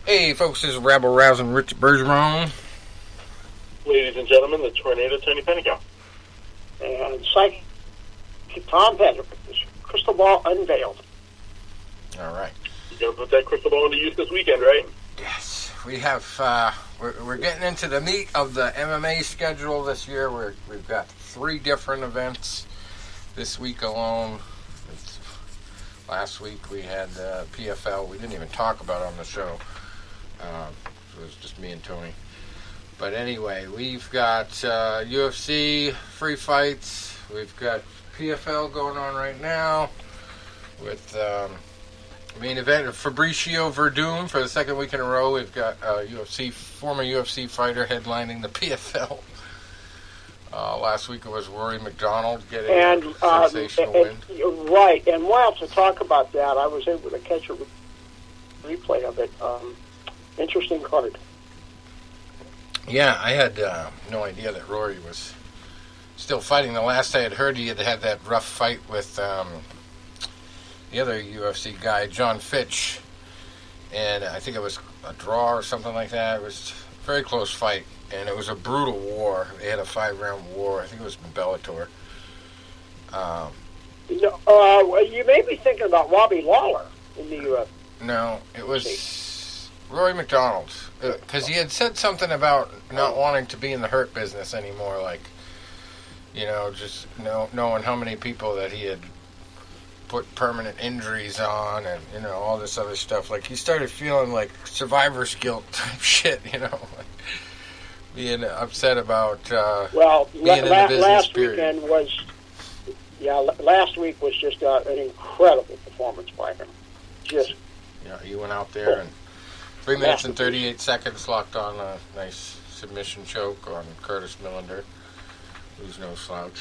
Hey folks, this is Rabble Rousing Rich Bergeron. Ladies and gentlemen, the Tornado Tony Pentagon. And Psychic Tom Pedrick, crystal ball unveiled. Alright. You're going to put that crystal ball into use this weekend, right? Yes, we have, we're getting into the meat of the MMA schedule this year. We've got 3 different events this week alone. Last week we had PFL. We didn't even talk about it on the show. It was just me and Tony. But anyway, we've got UFC, free fights. We've got PFL going on right now with main event of Fabricio Verdun for the second week in a row. We've got former UFC fighter headlining the PFL. Last week it was Rory McDonald getting a sensational win. Right, and while to talk about that, I was able to catch a replay of it. Interesting card. Yeah, I had no idea that Rory was still fighting. The last I had heard, he had that rough fight with the other UFC guy, John Fitch, and I think it was a draw or something like that. It was a very close fight, and it was a brutal war. They had a 5-round war. I think it was Bellator. You may be thinking about Robbie Lawler in the UFC. No, it was Rory McDonald, because he had said something about not wanting to be in the hurt business anymore, like, just knowing how many people that he had put permanent injuries on and, all this other stuff. Like, he started feeling like survivor's guilt type shit, like being upset about being in the business, last period. Last week was just an incredible performance by him. He went out there and 3 minutes and 38 seconds locked on a nice submission choke on Curtis Millender, who's no slouch.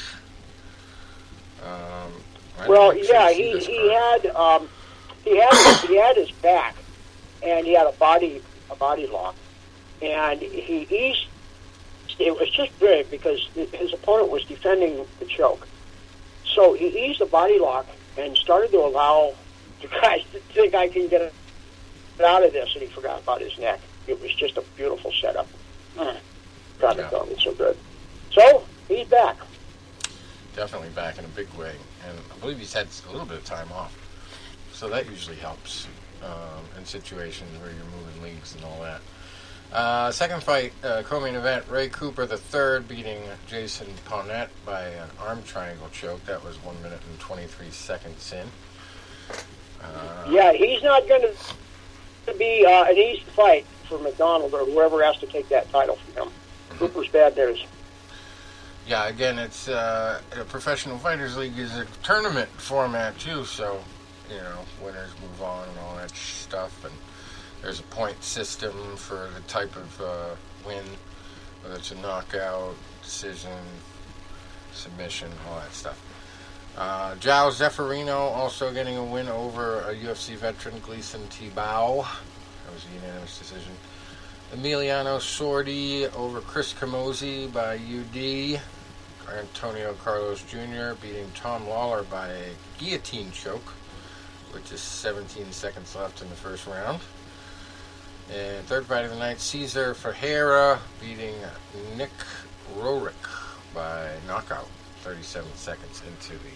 He had his back, and he had a body lock, and he eased. It was just big because his opponent was defending the choke, so he eased the body lock and started to allow the guys to think I can get out of this, and he forgot about his neck. It was just a beautiful setup. God, it's so good. So he's back. Definitely back in a big way, and I believe he's had a little bit of time off, so that usually helps in situations where you're moving leagues and all that. Second fight, co-main event, Ray Cooper III beating Jason Pawnett by an arm triangle choke. That was 1 minute and 23 seconds in. He's not going to be an easy fight for McDonald or whoever has to take that title from him. Mm-hmm. Cooper's bad news. Yeah, again, it's a Professional Fighters League is a tournament format too, so winners move on and all that stuff, and there's a point system for the type of win, whether it's a knockout, decision, submission, all that stuff. João Zeffirino also getting a win over a UFC veteran, Gleison Tibau. That was a unanimous decision. Emiliano Sordi over Chris Camozzi by UD. Antonio Carlos Jr. beating Tom Lawler by a guillotine choke, which is 17 seconds left in the first round. And third fight of the night, Cesar Ferreira beating Nick Roerick by knockout, 37 seconds into the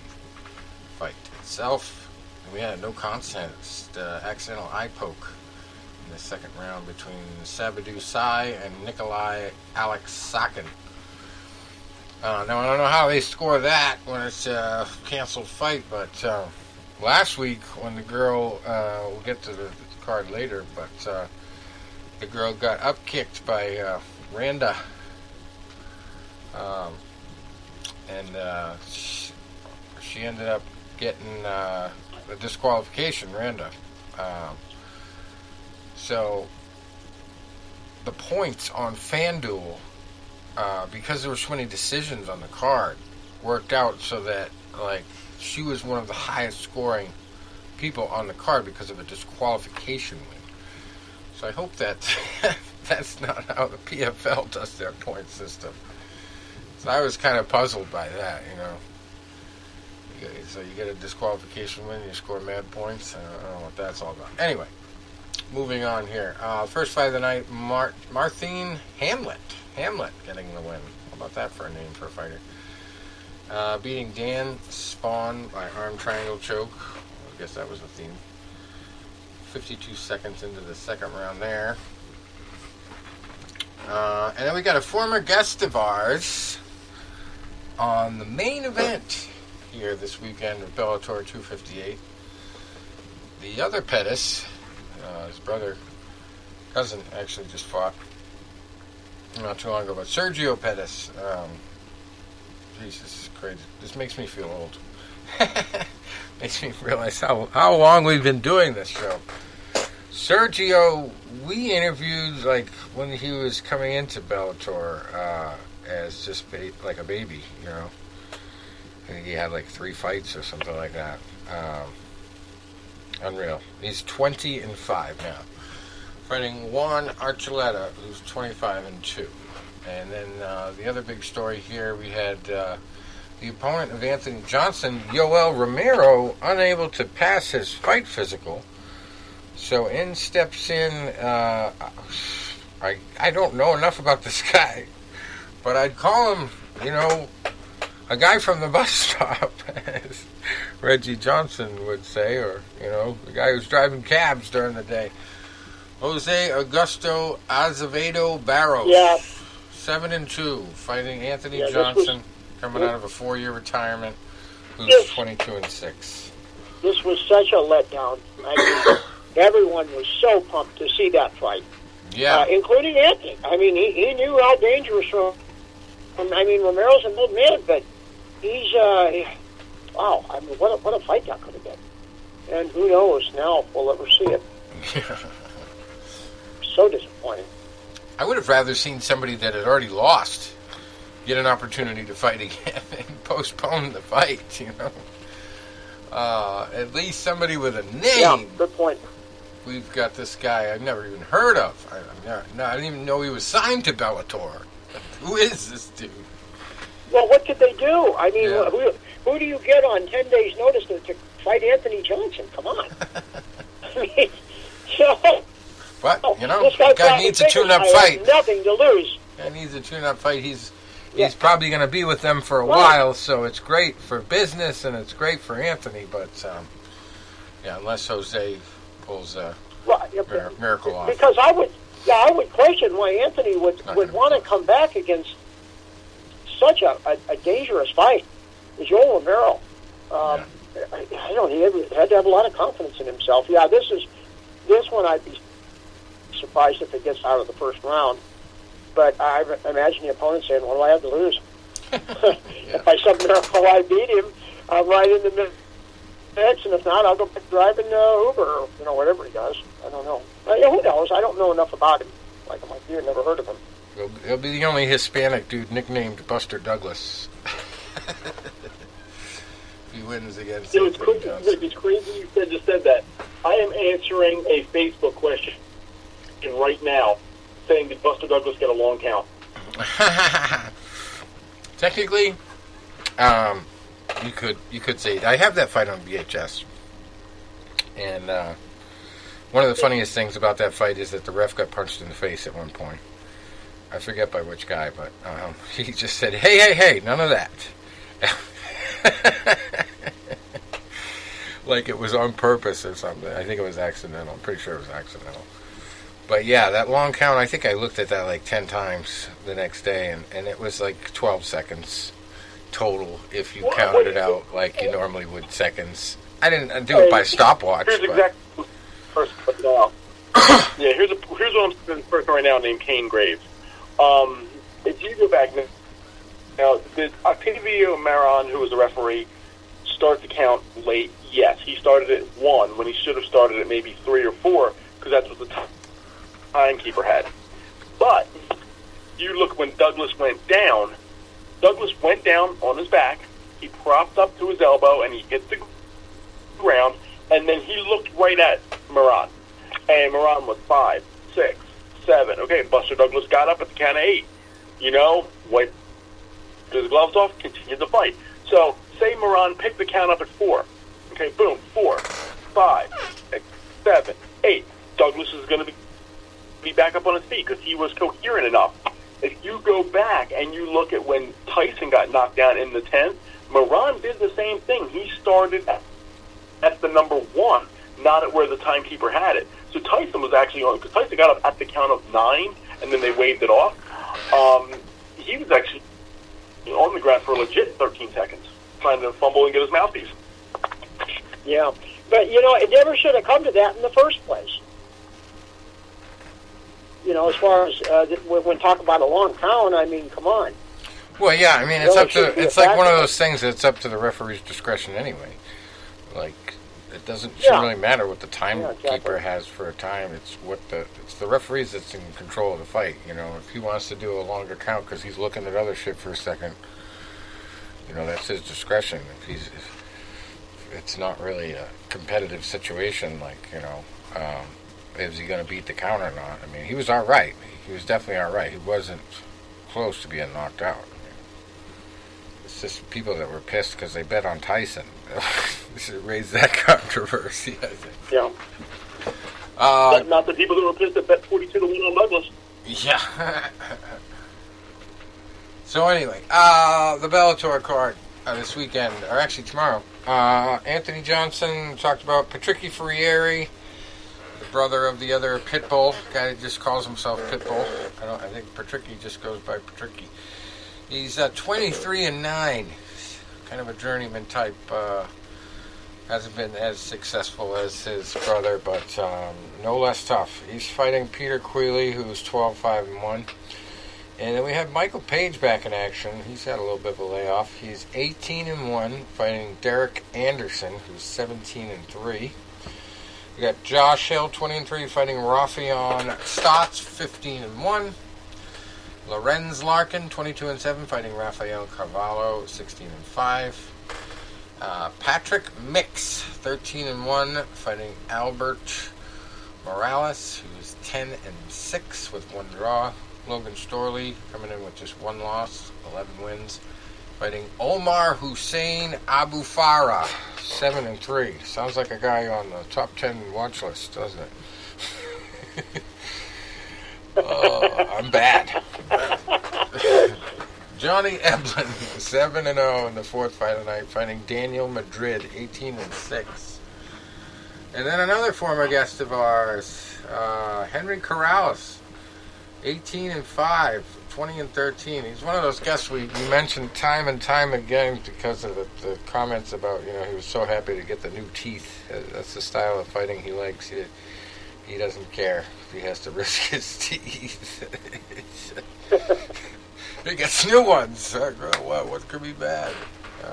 fight itself. And we had no contest, accidental eye poke in the second round between Sabadou Sai and Nikolai Alexakin. Now, I don't know how they score that when it's a canceled fight, but last week when the girl, we'll get to the card later, but the girl got up-kicked by Randa, and she ended up getting a disqualification, Randa. So the points on FanDuel, because there were so many decisions on the card, worked out so that she was one of the highest scoring people on the card because of a disqualification win. So I hope that that's not how the PFL does their point system. So I was kind of puzzled by that, So you get a disqualification win, you score mad points. I don't know what that's all about. Anyway, moving on here. First fight of the night, Martine Hamlet. Hamlet getting the win. How about that for a name for a fighter? Beating Dan Spawn by arm triangle choke. I guess that was the theme. 52 seconds into the second round there. And then we got a former guest of ours on the main event here this weekend of Bellator 258. The other Pettis, his cousin actually just fought not too long ago, but Sergio Pettis. Jesus, crazy. This makes me feel old. Makes me realize how long we've been doing this show. Sergio, we interviewed like when he was coming into Bellator as just like a baby, you know. I think he had like 3 fights or something like that. Unreal. He's 20-5 now, fighting Juan Archuleta, who's 25-2. And then the other big story here, we had the opponent of Anthony Johnson, Yoel Romero, unable to pass his fight physical. So in steps in, I don't know enough about this guy, but I'd call him, you know, a guy from the bus stop, as Reggie Johnson would say, or, you know, the guy who's driving cabs during the day. Jose Augusto Azevedo Barros. Yeah. 7-2, fighting Anthony Johnson, coming out of a 4-year retirement, who's 22-6. This was such a letdown. I mean, everyone was so pumped to see that fight. Yeah. Including Anthony. I mean, he knew how dangerous Romero's an old man, but he's, wow, I mean, what a fight that could have been. And who knows now if we'll ever see it. So disappointing. I would have rather seen somebody that had already lost get an opportunity to fight again and postpone the fight, you know. At least somebody with a name. Yeah, good point. We've got this guy I've never even heard of. I didn't even know he was signed to Bellator. Who is this dude? Well, what could they do? I mean, who do you get on 10 days' notice to fight Anthony Johnson? Come on. I mean, so... But, you know, this guy needs a tune-up fight. Nothing to lose. Guy needs a tune-up fight. He's probably going to be with them for a while, so it's great for business and it's great for Anthony. But, unless Jose pulls a miracle off. Because I would question why Anthony would want to come back against such a dangerous fight as Joel Romero. I don't know, he had to have a lot of confidence in himself. Yeah, this one I'd be surprised if it gets out of the first round. But I imagine the opponent saying, what do I have to lose? If by some miracle I beat him, I'm right in the mix, and if not, I'll go back driving Uber or, you know, whatever he does. I don't know. Who knows? I don't know enough about him. Like you, I've never heard of him. He'll be the only Hispanic dude nicknamed Buster Douglas. He wins against It's crazy you just said that. I am answering a Facebook question right now saying did Buster Douglas get a long count? Technically, you could say I have that fight on VHS, and one of the funniest things about that fight is that the ref got punched in the face at one point. I forget by which guy, but he just said, "Hey, none of that." Like it was on purpose or something. I think it was accidental. I'm pretty sure it was accidental. But yeah, that long count, I think I looked at that like 10 times the next day, and it was like 12 seconds total if you counted it out like you normally would seconds. I didn't do it by stopwatch. Here's exactly first now. Yeah, here's what I'm seeing first right now named Kane Graves. If you go back now, did Octavio Maron, who was the referee, start the count late? Yes, he started at 1 when he should have started at maybe 3 or 4 because that's what the timekeeper had. But you look when Douglas went down on his back, he propped up to his elbow and he hit the ground, and then he looked right at Maron. And Maron was 5, 6, 7. Okay, Buster Douglas got up at the count of 8. You know, wiped his gloves off, continued the fight. So say Maron picked the count up at 4. Okay, boom, 4, 5, 6, 7, 8. Douglas is going to be back up on his feet because he was coherent enough. If you go back and you look at when Tyson got knocked down in the 10th, Moran did the same thing. He started at the number 1, not at where the timekeeper had it. So Tyson was actually on, because Tyson got up at the count of 9, and then they waved it off. He was actually on the ground for a legit 13 seconds, trying to fumble and get his mouthpiece. Yeah, but, it never should have come to that in the first place. As far as when talk about a long count, I mean, come on. Well, yeah, I mean, it's like one of those things that's up to the referee's discretion anyway. Like, it shouldn't really matter what the timekeeper has for a time. It's the referees that's in control of the fight. If he wants to do a longer count because he's looking at other shit for a second, that's his discretion. If it's not really a competitive situation, like, is he going to beat the count or not? I mean, he was all right. He was definitely all right. He wasn't close to being knocked out. It's just people that were pissed because they bet on Tyson. We should raise that controversy, I think. Yeah. Not the people that were pissed that bet 42 to 1 on Douglas. Yeah. So anyway, the Bellator card this weekend, or actually tomorrow. Anthony Johnson talked about Patricky Ferrieri, the brother of the other Pitbull guy that just calls himself Pitbull. I think Patricky just goes by Patricky. He's 23-9, kind of a journeyman type. Hasn't been as successful as his brother, but no less tough. He's fighting Peter Queally, who's 12-5-1. And then we have Michael Page back in action. He's had a little bit of a layoff. He's 18-1, fighting Derek Anderson, who's 17-3. We got Josh Hill, 20-3, fighting Rafion Stotts, 15-1. Lorenz Larkin, 22-7, fighting Rafael Carvalho, 16-5. Patrick Mix, 13-1, fighting Albert Morales, who's 10-6 with 1 draw. Logan Storley coming in with just 1 loss, 11 wins, fighting Omar Hussein Abu Farah, 7-3. Sounds like a guy on the top 10 watch list, doesn't it? I'm bad. Johnny Eblin, 7-0 in the 4th fight of the night, fighting Daniel Madrid, 18-6. And then another former guest of ours, Henry Corrales, 18-5, 20-13. He's one of those guests we mentioned time and time again because of the comments about, he was so happy to get the new teeth. That's the style of fighting he likes. He doesn't care if he has to risk his teeth. He gets new ones. What could be bad?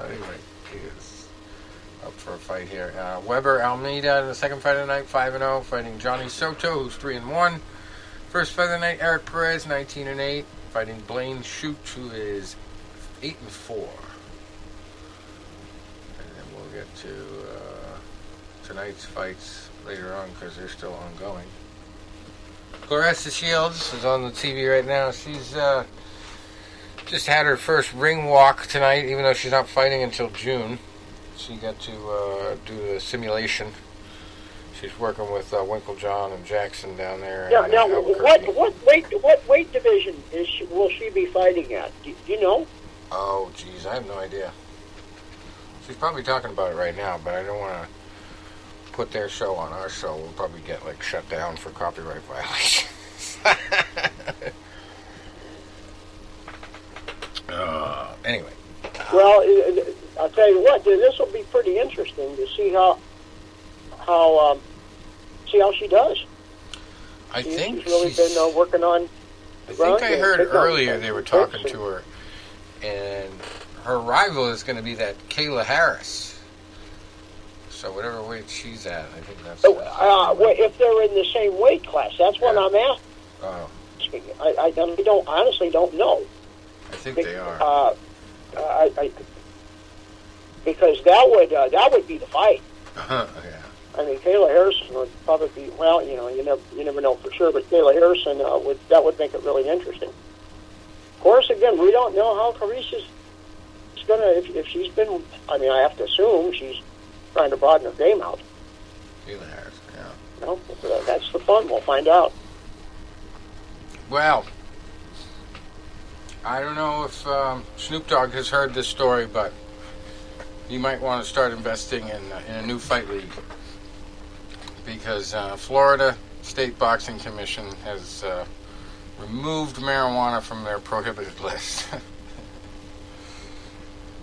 Anyway, he is up for a fight here. Weber Almeida in the 2nd fight of the night, 5-0, fighting Johnny Soto, who's 3-1. 1st fight of the night, Eric Perez, 19-8, fighting Blaine Chute, who is 8-4. And then we'll get to tonight's fights later on because they're still ongoing. Claressa Shields is on the TV right now. She's just had her first ring walk tonight, even though she's not fighting until June. She got to do the simulation. She's working with Winklejohn and Jackson down there. Now, what weight division will she be fighting at? Do you know? Oh, geez, I have no idea. She's probably talking about it right now, but I don't want to put their show on our show. We'll probably get shut down for copyright violations. Anyway. Well, I'll tell you what. This will be pretty interesting to see how she does. I think she's really been working on. I think I heard earlier they were talking to her, and her rival is going to be that Kayla Harris. So whatever weight she's at, I think that's. If they're in the same weight class, that's what I'm asking. I honestly don't know. I think they are. Because that would be the fight. Yeah. I mean, Kayla Harrison would probably be, you never know for sure, but Kayla Harrison would make it really interesting. Of course, again, we don't know how Carissa's going to, if she's been, I have to assume she's trying to broaden her game out. Kayla Harrison, No, that's the fun. We'll find out. Well, I don't know if Snoop Dogg has heard this story, but you might want to start investing in a new fight league, because Florida State Boxing Commission has removed marijuana from their prohibited list.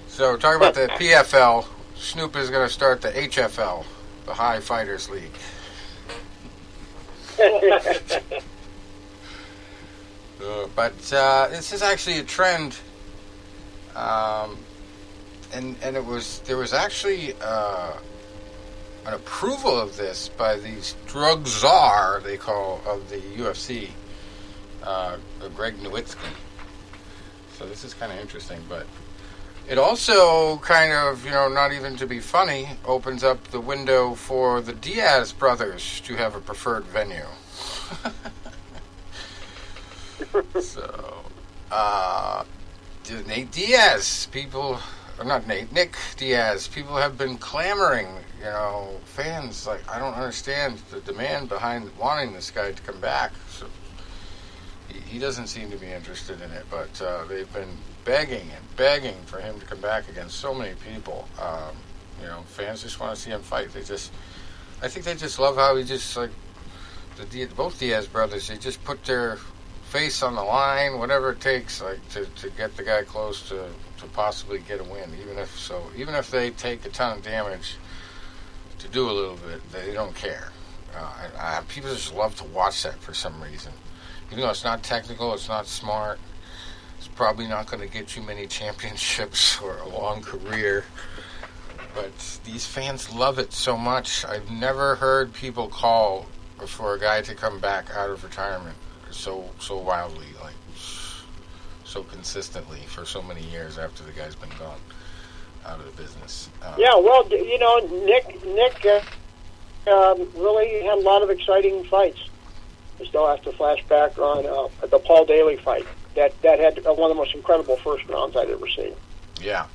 So, talking about the PFL, Snoop is going to start the HFL, the High Fighters League. But this is actually a trend, and there was actually an approval of this by these drug czar, they call, of the UFC, Greg Nowitzki. So this is kind of interesting, but it also kind of, not even to be funny, opens up the window for the Diaz brothers to have a preferred venue. So, Nate Diaz, Nick Diaz, people have been clamoring, fans, like, I don't understand the demand behind wanting this guy to come back. So, he doesn't seem to be interested in it, but they've been begging for him to come back against so many people. Fans just want to see him fight. I think they just love how he just, like, both Diaz brothers, they just put their face on the line, whatever it takes, like, to get the guy close to possibly get a win. Even if they take a ton of damage to do a little bit, they don't care. People just love to watch that for some reason. Even though it's not technical, it's not smart, it's probably not going to get you many championships or a long career. But these fans love it so much. I've never heard people call for a guy to come back out of retirement so wildly, like, so consistently for so many years after the guy's been gone out of the business. Yeah, well, Nick really had a lot of exciting fights. I still have to flash back on the Paul Daly fight. That had one of the most incredible first rounds I'd ever seen. Yeah.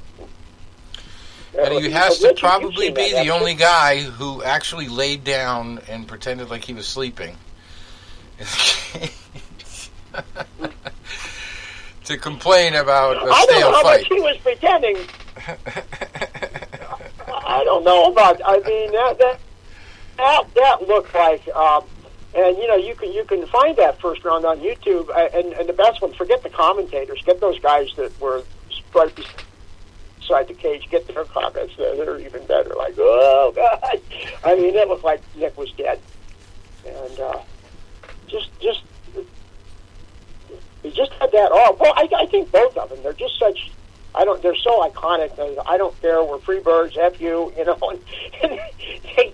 And he has to probably be the only guy who actually laid down and pretended like he was sleeping to complain about a stale fight. I don't know how much he was pretending. I don't know about. I mean, that looked like. And you can find that first round on YouTube. And the best one, forget the commentators, get those guys that were right beside the cage, get their comments. They're even better. Like, oh God! I mean, it looked like Nick was dead, and he just had that all. Well, I think both of them. They're just such. They're so iconic. I don't care. We're free birds. F you. And they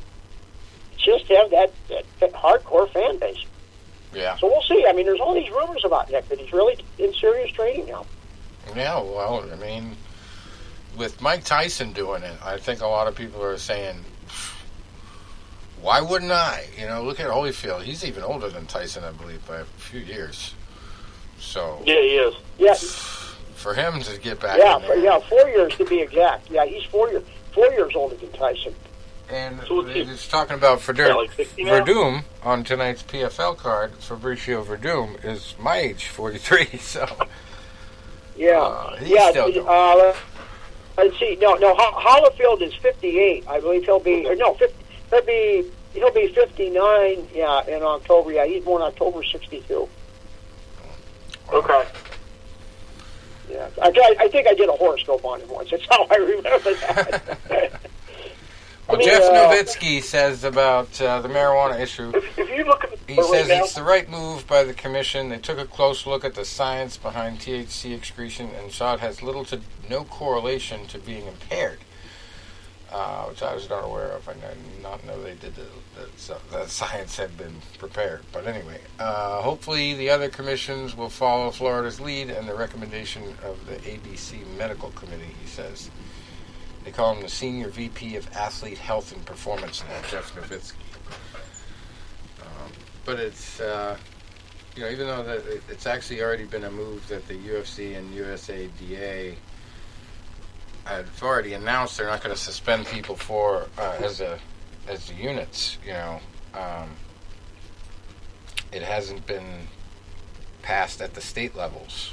just have that hardcore fan base. Yeah. So we'll see. I mean, there's all these rumors about Nick that he's really in serious training now. Yeah. Well, I mean, with Mike Tyson doing it, I think a lot of people are saying, why wouldn't I? Look at Holyfield. He's even older than Tyson, I believe, by a few years. So yeah, he is. Yeah. For him to get back in there. 4 years to be exact. Yeah, he's 4 years older than Tyson. And he's talking about Verdum on tonight's PFL card. Fabricio Verdum is my age, 43. So he's still doing. Let's see. No. Holyfield is 58. I believe he'll be 59. Yeah, in October. Yeah, he's born October 62. Okay. Yeah, I think I did a horoscope on him once. That's how I remember that. Well, Jeff Nowitzki says about the marijuana issue. If you look at he says it's the right move by the commission. They took a close look at the science behind THC excretion and saw it has little to no correlation to being impaired, which I was not aware of. I did not know they did that science had been prepared. But anyway, hopefully the other commissions will follow Florida's lead and the recommendation of the ABC Medical Committee, he says. They call him the Senior VP of Athlete Health and Performance now, Jeff Nowitzki. But it's, even though that it's actually already been a move that the UFC and USADA have already announced they're not going to suspend people for as the units, it hasn't been passed at the state levels.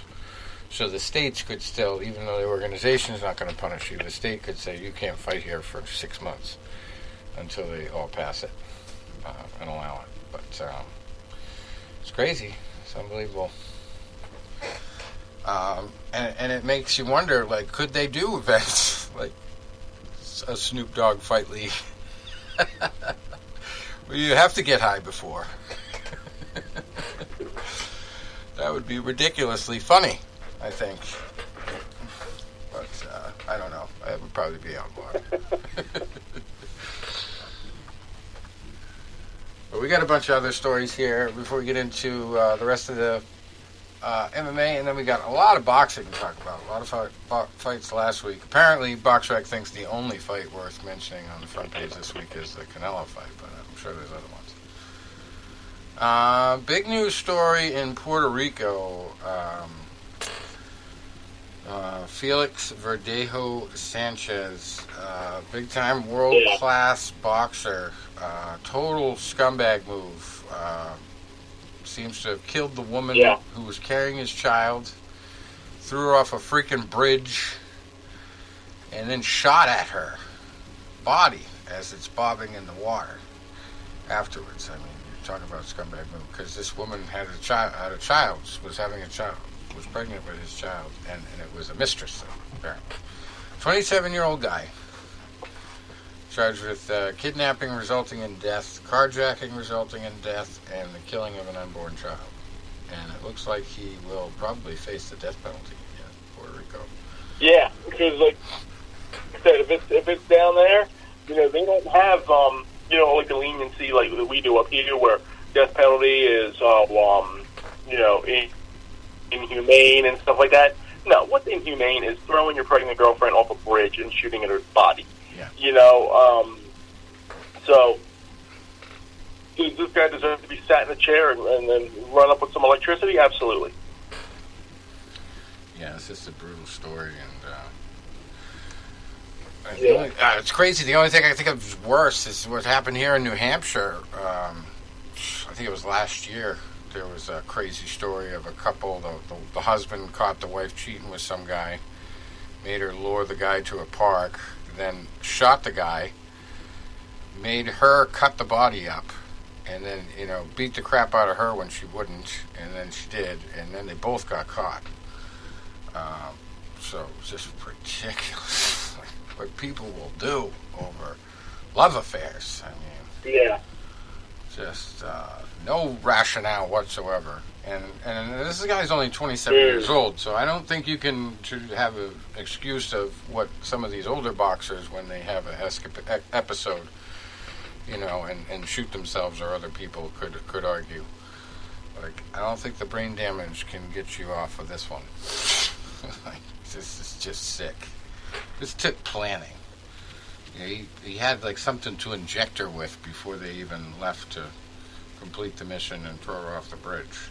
So the states could still, even though the organization is not going to punish you, the state could say you can't fight here for 6 months until they all pass it and allow it. But it's crazy. It's unbelievable. And it makes you wonder, like, could they do events like a Snoop Dogg fight league? Well, you have to get high before. That would be ridiculously funny, I think. But I don't know. That would probably be outlawed. But we got a bunch of other stories here before we get into the rest of the MMA, and then we got a lot of boxing to talk about. A lot of fights last week. Apparently, BoxRec thinks the only fight worth mentioning on the front page this week is the Canelo fight, but I'm sure there's other ones. Big news story in Puerto Rico. Felix Verdejo Sanchez, big-time world-class boxer, total scumbag move. Seems to have killed the woman who was carrying his child, threw her off a freaking bridge, and then shot at her body as it's bobbing in the water afterwards. I mean, you're talking about a scumbag move, because this woman had a child, was having a child, was pregnant with his child, and it was a mistress, apparently. 27-year-old guy. Charged with kidnapping resulting in death, carjacking resulting in death, and the killing of an unborn child. And it looks like he will probably face the death penalty in Puerto Rico. Yeah, because like I said, if it's down there, they don't have like the leniency like that we do up here, where death penalty is inhumane and stuff like that. No, what's inhumane is throwing your pregnant girlfriend off a bridge and shooting at her body. Yeah. So does this guy deserve to be sat in a chair and then run up with some electricity? Absolutely. Yeah, it's just a brutal story, and it's crazy. The only thing I think of worse is what happened here in New Hampshire. I think it was last year. There was a crazy story of a couple. The husband caught the wife cheating with some guy, made her lure the guy to a park, then shot the guy, made her cut the body up, and then, beat the crap out of her when she wouldn't, and then she did, and then they both got caught. So it's just ridiculous what people will do over love affairs. I mean, just no rationale whatsoever. And this guy's only 27 years old, so I don't think you can have an excuse of what some of these older boxers, when they have an episode, and shoot themselves or other people could argue. Like, I don't think the brain damage can get you off of this one. This is just sick. This took planning. He had like something to inject her with before they even left to complete the mission and throw her off the bridge.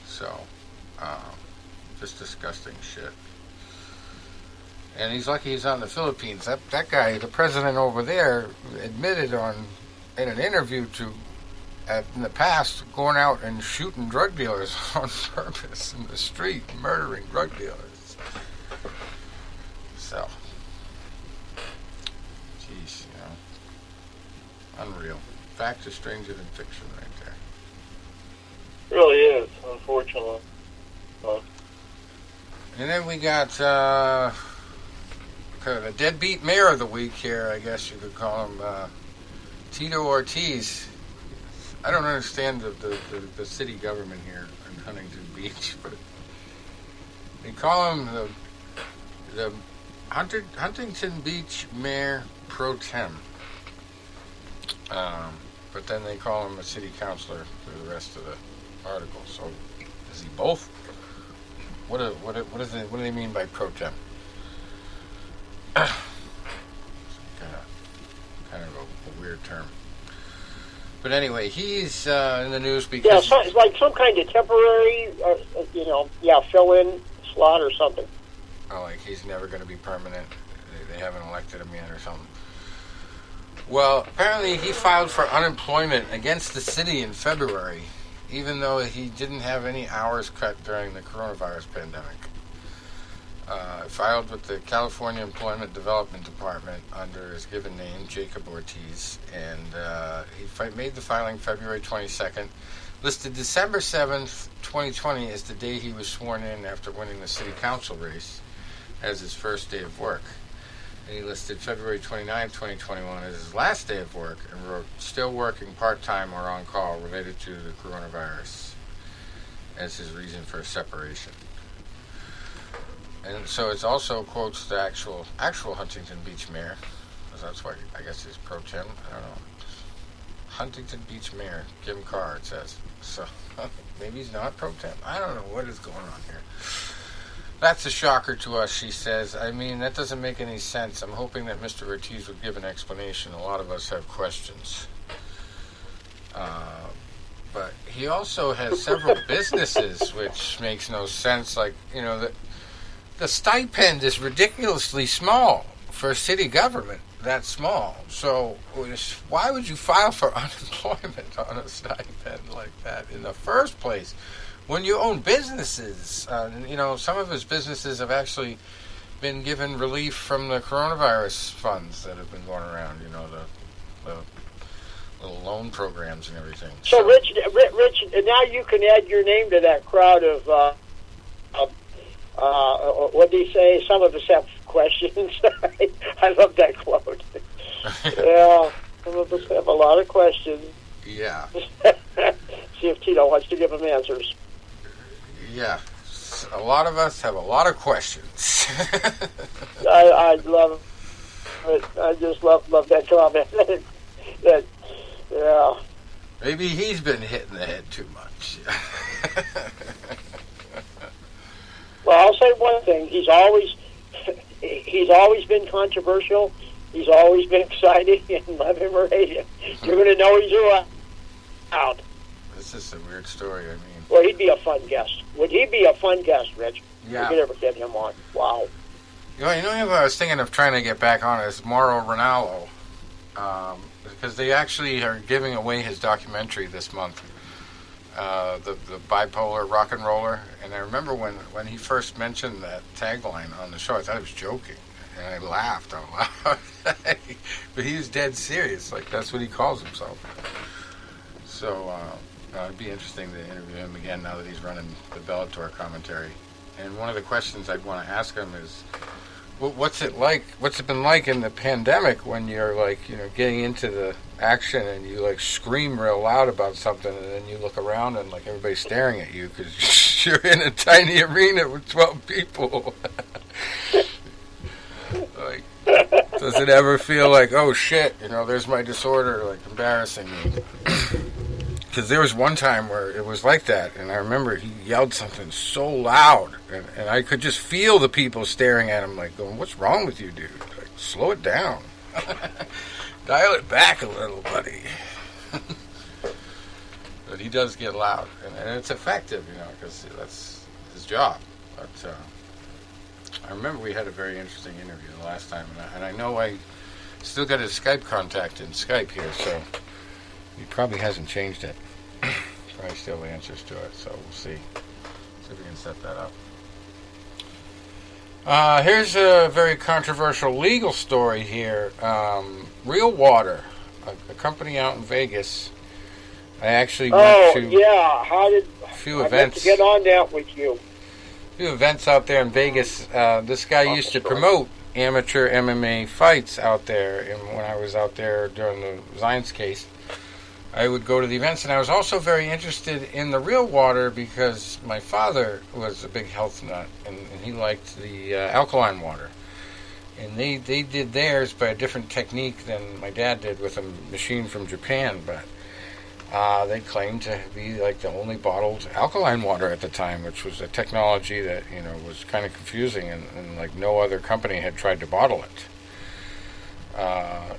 So, just disgusting shit. And he's lucky he's on the Philippines. That guy, the president over there, admitted in an interview in the past, going out and shooting drug dealers on purpose in the street, murdering drug dealers. So, jeez, unreal. Fact is stranger than fiction, right there. It really is, unfortunately. And then we got kind of a deadbeat mayor of the week here, I guess you could call him, Tito Ortiz. I don't understand the city government here in Huntington Beach, but they call him the Huntington Beach Mayor Pro Tem. But then they call him a city councilor for the rest of the article. So is he both? What do they mean by pro tem? Kind of a weird term. But anyway, he's in the news because it's like some kind of temporary, fill-in slot or something. Oh, like he's never going to be permanent. They haven't elected him yet or something. Well, apparently he filed for unemployment against the city in February, even though he didn't have any hours cut during the coronavirus pandemic. Filed with the California Employment Development Department under his given name, Jacob Ortiz, and he made the filing February 22nd. Listed December 7th, 2020 as the day he was sworn in after winning the city council race as his first day of work. And he listed February 29th, 2021 as his last day of work and wrote, still working part-time or on call related to the coronavirus as his reason for separation. And so it also quotes the actual Huntington Beach mayor, because that's why I guess he's pro tem. I don't know. Huntington Beach mayor, Kim Carr, it says. So maybe he's not pro tem. I don't know what is going on here. That's a shocker to us, she says. I mean, that doesn't make any sense. I'm hoping that Mr. Ortiz would give an explanation. A lot of us have questions. But he also has several businesses, which makes no sense. Like, you know, the stipend is ridiculously small for city government. That small. So why would you file for unemployment on a stipend like that in the first place when you own businesses? You know, some of his businesses have actually been given relief from the coronavirus funds that have been going around, you know, the little loan programs and everything. So Rich, now you can add your name to that crowd of what do you say? Some of us have questions. I love that quote. Yeah, some of us have a lot of questions. Yeah. See if Tito wants to give them answers. Yeah. A lot of us have a lot of questions. I love it. I just love that comment. Yeah. Maybe he's been hitting the head too much. Well, I'll say one thing. He's always been controversial. He's always been exciting, and love him or hate him, you're going to know he's around. This is a weird story. I mean, well, he'd be a fun guest. Would he be a fun guest, Rich? Yeah. We could ever get him on. Wow. You know who I was thinking of trying to get back on is Mauro Ranallo, because they actually are giving away his documentary this month. The bipolar rock and roller, and I remember when he first mentioned that tagline on the show, I thought he was joking, and I laughed out loud. But he was dead serious, like that's what he calls himself. So it'd be interesting to interview him again now that he's running the Bellator commentary. And one of the questions I'd want to ask him is, what's it like? What's it been like in the pandemic when you're like, you know, getting into the action and you like scream real loud about something, and then you look around and like everybody's staring at you because you're in a tiny arena with 12 people. Like, does it ever feel like, oh shit, you know, there's my disorder, like embarrassing me? Because there was one time where it was like that, and I remember he yelled something so loud, and I could just feel the people staring at him like going, what's wrong with you, dude? Like, slow it down. Dial it back a little, buddy. But he does get loud, and it's effective, you know, because that's his job. But I remember we had a very interesting interview the last time, and I know I still got his Skype contact in Skype here, so he probably hasn't changed it. Probably still answers to it, so we'll see. See if we can set that up. Here's a very controversial legal story here. Real Water, a company out in Vegas. I actually went to a few events. To get on that with you. A few events out there in Vegas. This guy used to promote amateur MMA fights out there, and when I was out there during the Zions case, I would go to the events, and I was also very interested in the Real Water because my father was a big health nut, and he liked the alkaline water. And they did theirs by a different technique than my dad did with a machine from Japan, but they claimed to be like the only bottled alkaline water at the time, which was a technology that, you know, was kind of confusing, and like no other company had tried to bottle it.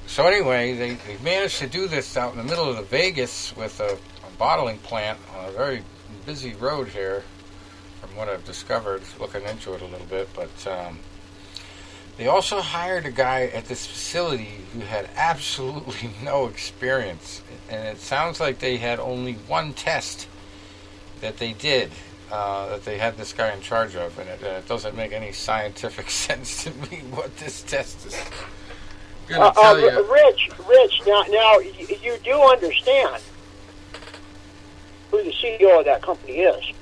So anyway, they managed to do this out in the middle of the Vegas with a bottling plant on a very busy road here, from what I've discovered, looking into it a little bit. But They also hired a guy at this facility who had absolutely no experience. And it sounds like they had only one test that they did, that they had this guy in charge of. And it doesn't make any scientific sense to me what this test is going to tell you. Rich, now you do understand who the CEO of that company is.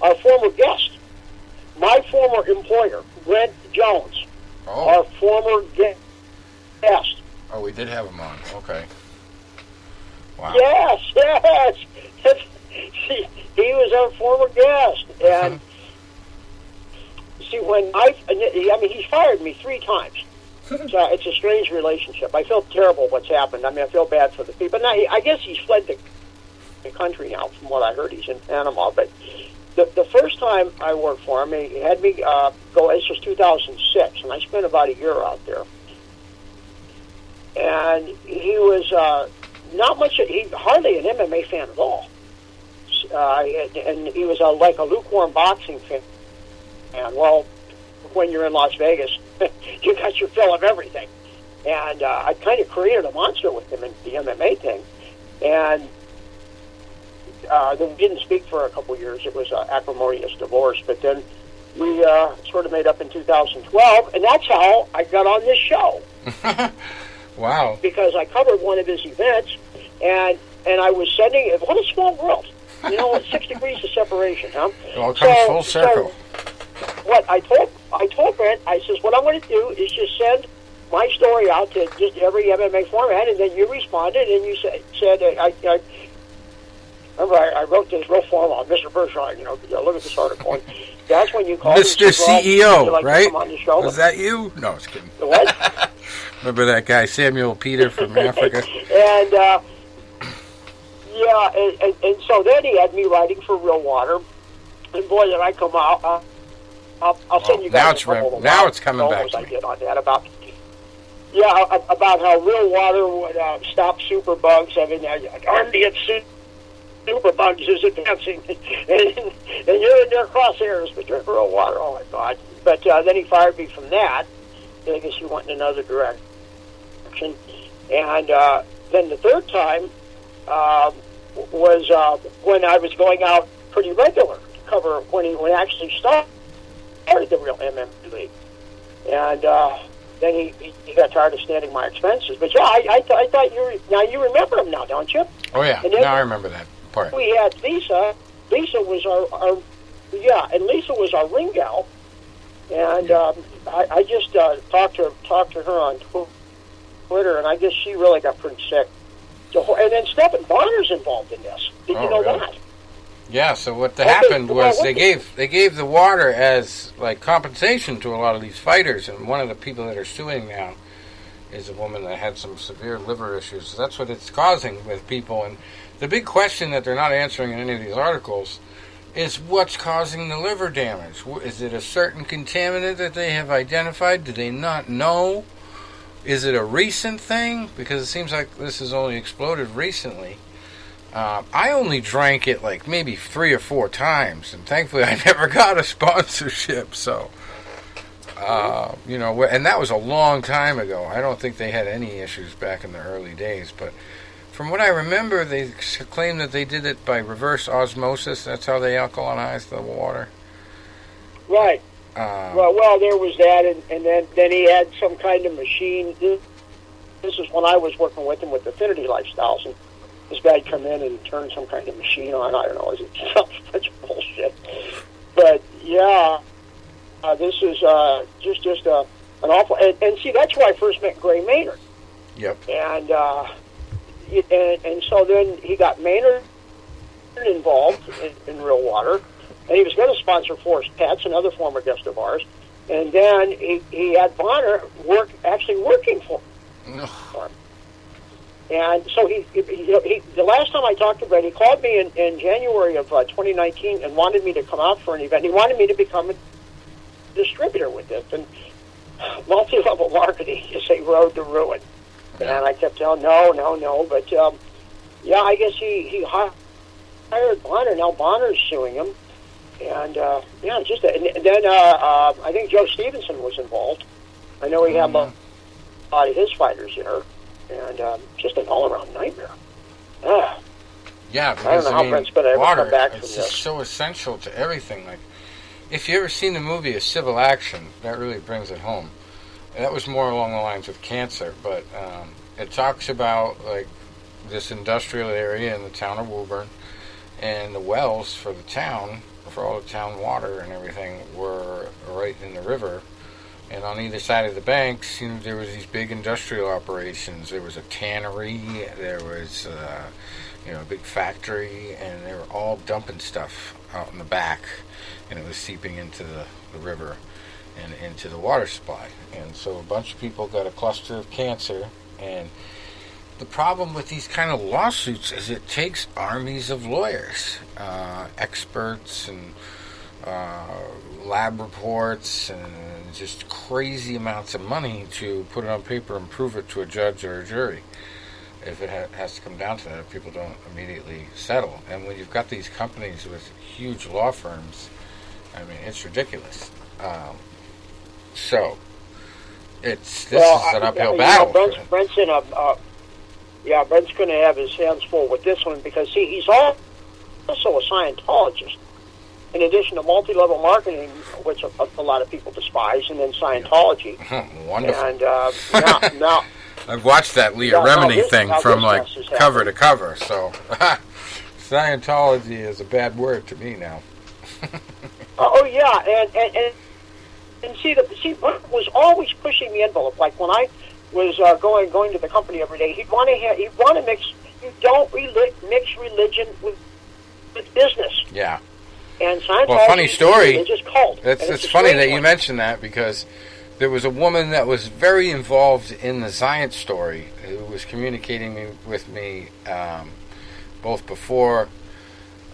Our former guest, my former employer, Brent Jones, our former guest. Oh, we did have him on. Okay. Wow. Yes. He was our former guest, and see, he's fired me 3 times. So it's a strange relationship. I feel terrible what's happened. I mean, I feel bad for the people. Now, I guess he's fled the country now, from what I heard. He's in Panama. But the first time I worked for him, he had me go, this was 2006, and I spent about a year out there. And he was hardly an MMA fan at all. And he was like a lukewarm boxing fan. And, well, when you're in Las Vegas, you got your fill of everything. And I kind of created a monster with him in the MMA thing. And then we didn't speak for a couple of years. It was an acrimonious divorce. But then we sort of made up in 2012, and that's how I got on this show. Wow. Because I covered one of his events, and I was sending, what a small world. 6 degrees of separation, huh? It all comes full circle. What I told Brent, I says, what I'm going to do is just send my story out to just every MMA format, and then you responded, and you said I wrote this real formal on Mr. Bergeron, look at this article, and that's when you called Mr. CEO, like right? To come on the show. Was that you? No, I was kidding. What? Remember that guy, Samuel Peter from Africa? And, and so then he had me writing for Real Water, and boy, did I come out. I'll send you guys now it's coming back to I me. did on that about how Real Water would stop superbugs. I mean, Army superbugs is advancing, and you're in their crosshairs, but drink Real Water. Oh my God! But then he fired me from that. I guess he went in another direction, and then the third time was when I was going out pretty regular to cover when he actually started the Real MMA League. And then he got tired of standing my expenses. But yeah, I thought you remember him now, don't you? Oh yeah, now I remember that part. We had Lisa. Lisa was and Lisa was our ring gal. And I just talked to her on Twitter, and I guess she really got pretty sick. And then Stephen Bonner's involved in this. Did you know that? Yeah, so what happened was they gave the water as like compensation to a lot of these fighters, and one of the people that are suing now is a woman that had some severe liver issues. So that's what it's causing with people. And the big question that they're not answering in any of these articles is what's causing the liver damage. Is it a certain contaminant that they have identified? Do they not know? Is it a recent thing? Because it seems like this has only exploded recently. I only drank it like maybe 3 or 4 times, and thankfully I never got a sponsorship. So, and that was a long time ago. I don't think they had any issues back in the early days. But from what I remember, they claim that they did it by reverse osmosis. That's how they alkalinized the water. Right. Well, there was that, and then he had some kind of machine. This is when I was working with him with Affinity Lifestyles, and this guy'd come in and turn some kind of machine on. I don't know, is it such bullshit? But yeah, this is just an awful. And see, that's where I first met Gray Maynard. Yep. And so then he got Maynard involved in Real Water. And he was going to sponsor Forrest Pets, another former guest of ours. And then he had Bonner actually working for him. And so he the last time I talked to Brett, he called me in January of 2019 and wanted me to come out for an event. He wanted me to become a distributor with this. And multi-level marketing is a road to ruin. And I kept telling no. But, I guess he hired Bonner. Now Bonner's suing him. And, and then I think Joe Stevenson was involved. I know he had a lot of his fighters there, and just an all-around nightmare. Yeah, I because don't know how Brent's going to ever water, come back from it's this. just so essential to everything. Like, if you ever seen the movie A Civil Action, that really brings it home. That was more along the lines of cancer, but it talks about like this industrial area in the town of Woburn, and the wells for the town, for all the town water and everything, were right in the river. And on either side of the banks, there was these big industrial operations. There was a tannery, there was a big factory, and they were all dumping stuff out in the back, and it was seeping into the river and into the water supply. And so a bunch of people got a cluster of cancer. And the problem with these kind of lawsuits is it takes armies of lawyers, experts, and lab reports, and just crazy amounts of money to put it on paper and prove it to a judge or a jury. If it has to come down to that, people don't immediately settle. And when you've got these companies with huge law firms, I mean, it's ridiculous. So this is an uphill battle. Brent's in Brent's going to have his hands full with this one because he's also a Scientologist. In addition to multi-level marketing, which a lot of people despise, and then Scientology. Wonderful. And now I've watched that Leah Remini thing from like cover to cover. So Scientology is a bad word to me now. And see, Brent was always pushing the envelope. Like when I was going to the company every day, he'd want to mix. You don't mix religion with business. Yeah. And Scientology, well, funny story. It's just cult. It's funny that you mentioned that because there was a woman that was very involved in the science story who was communicating with me both before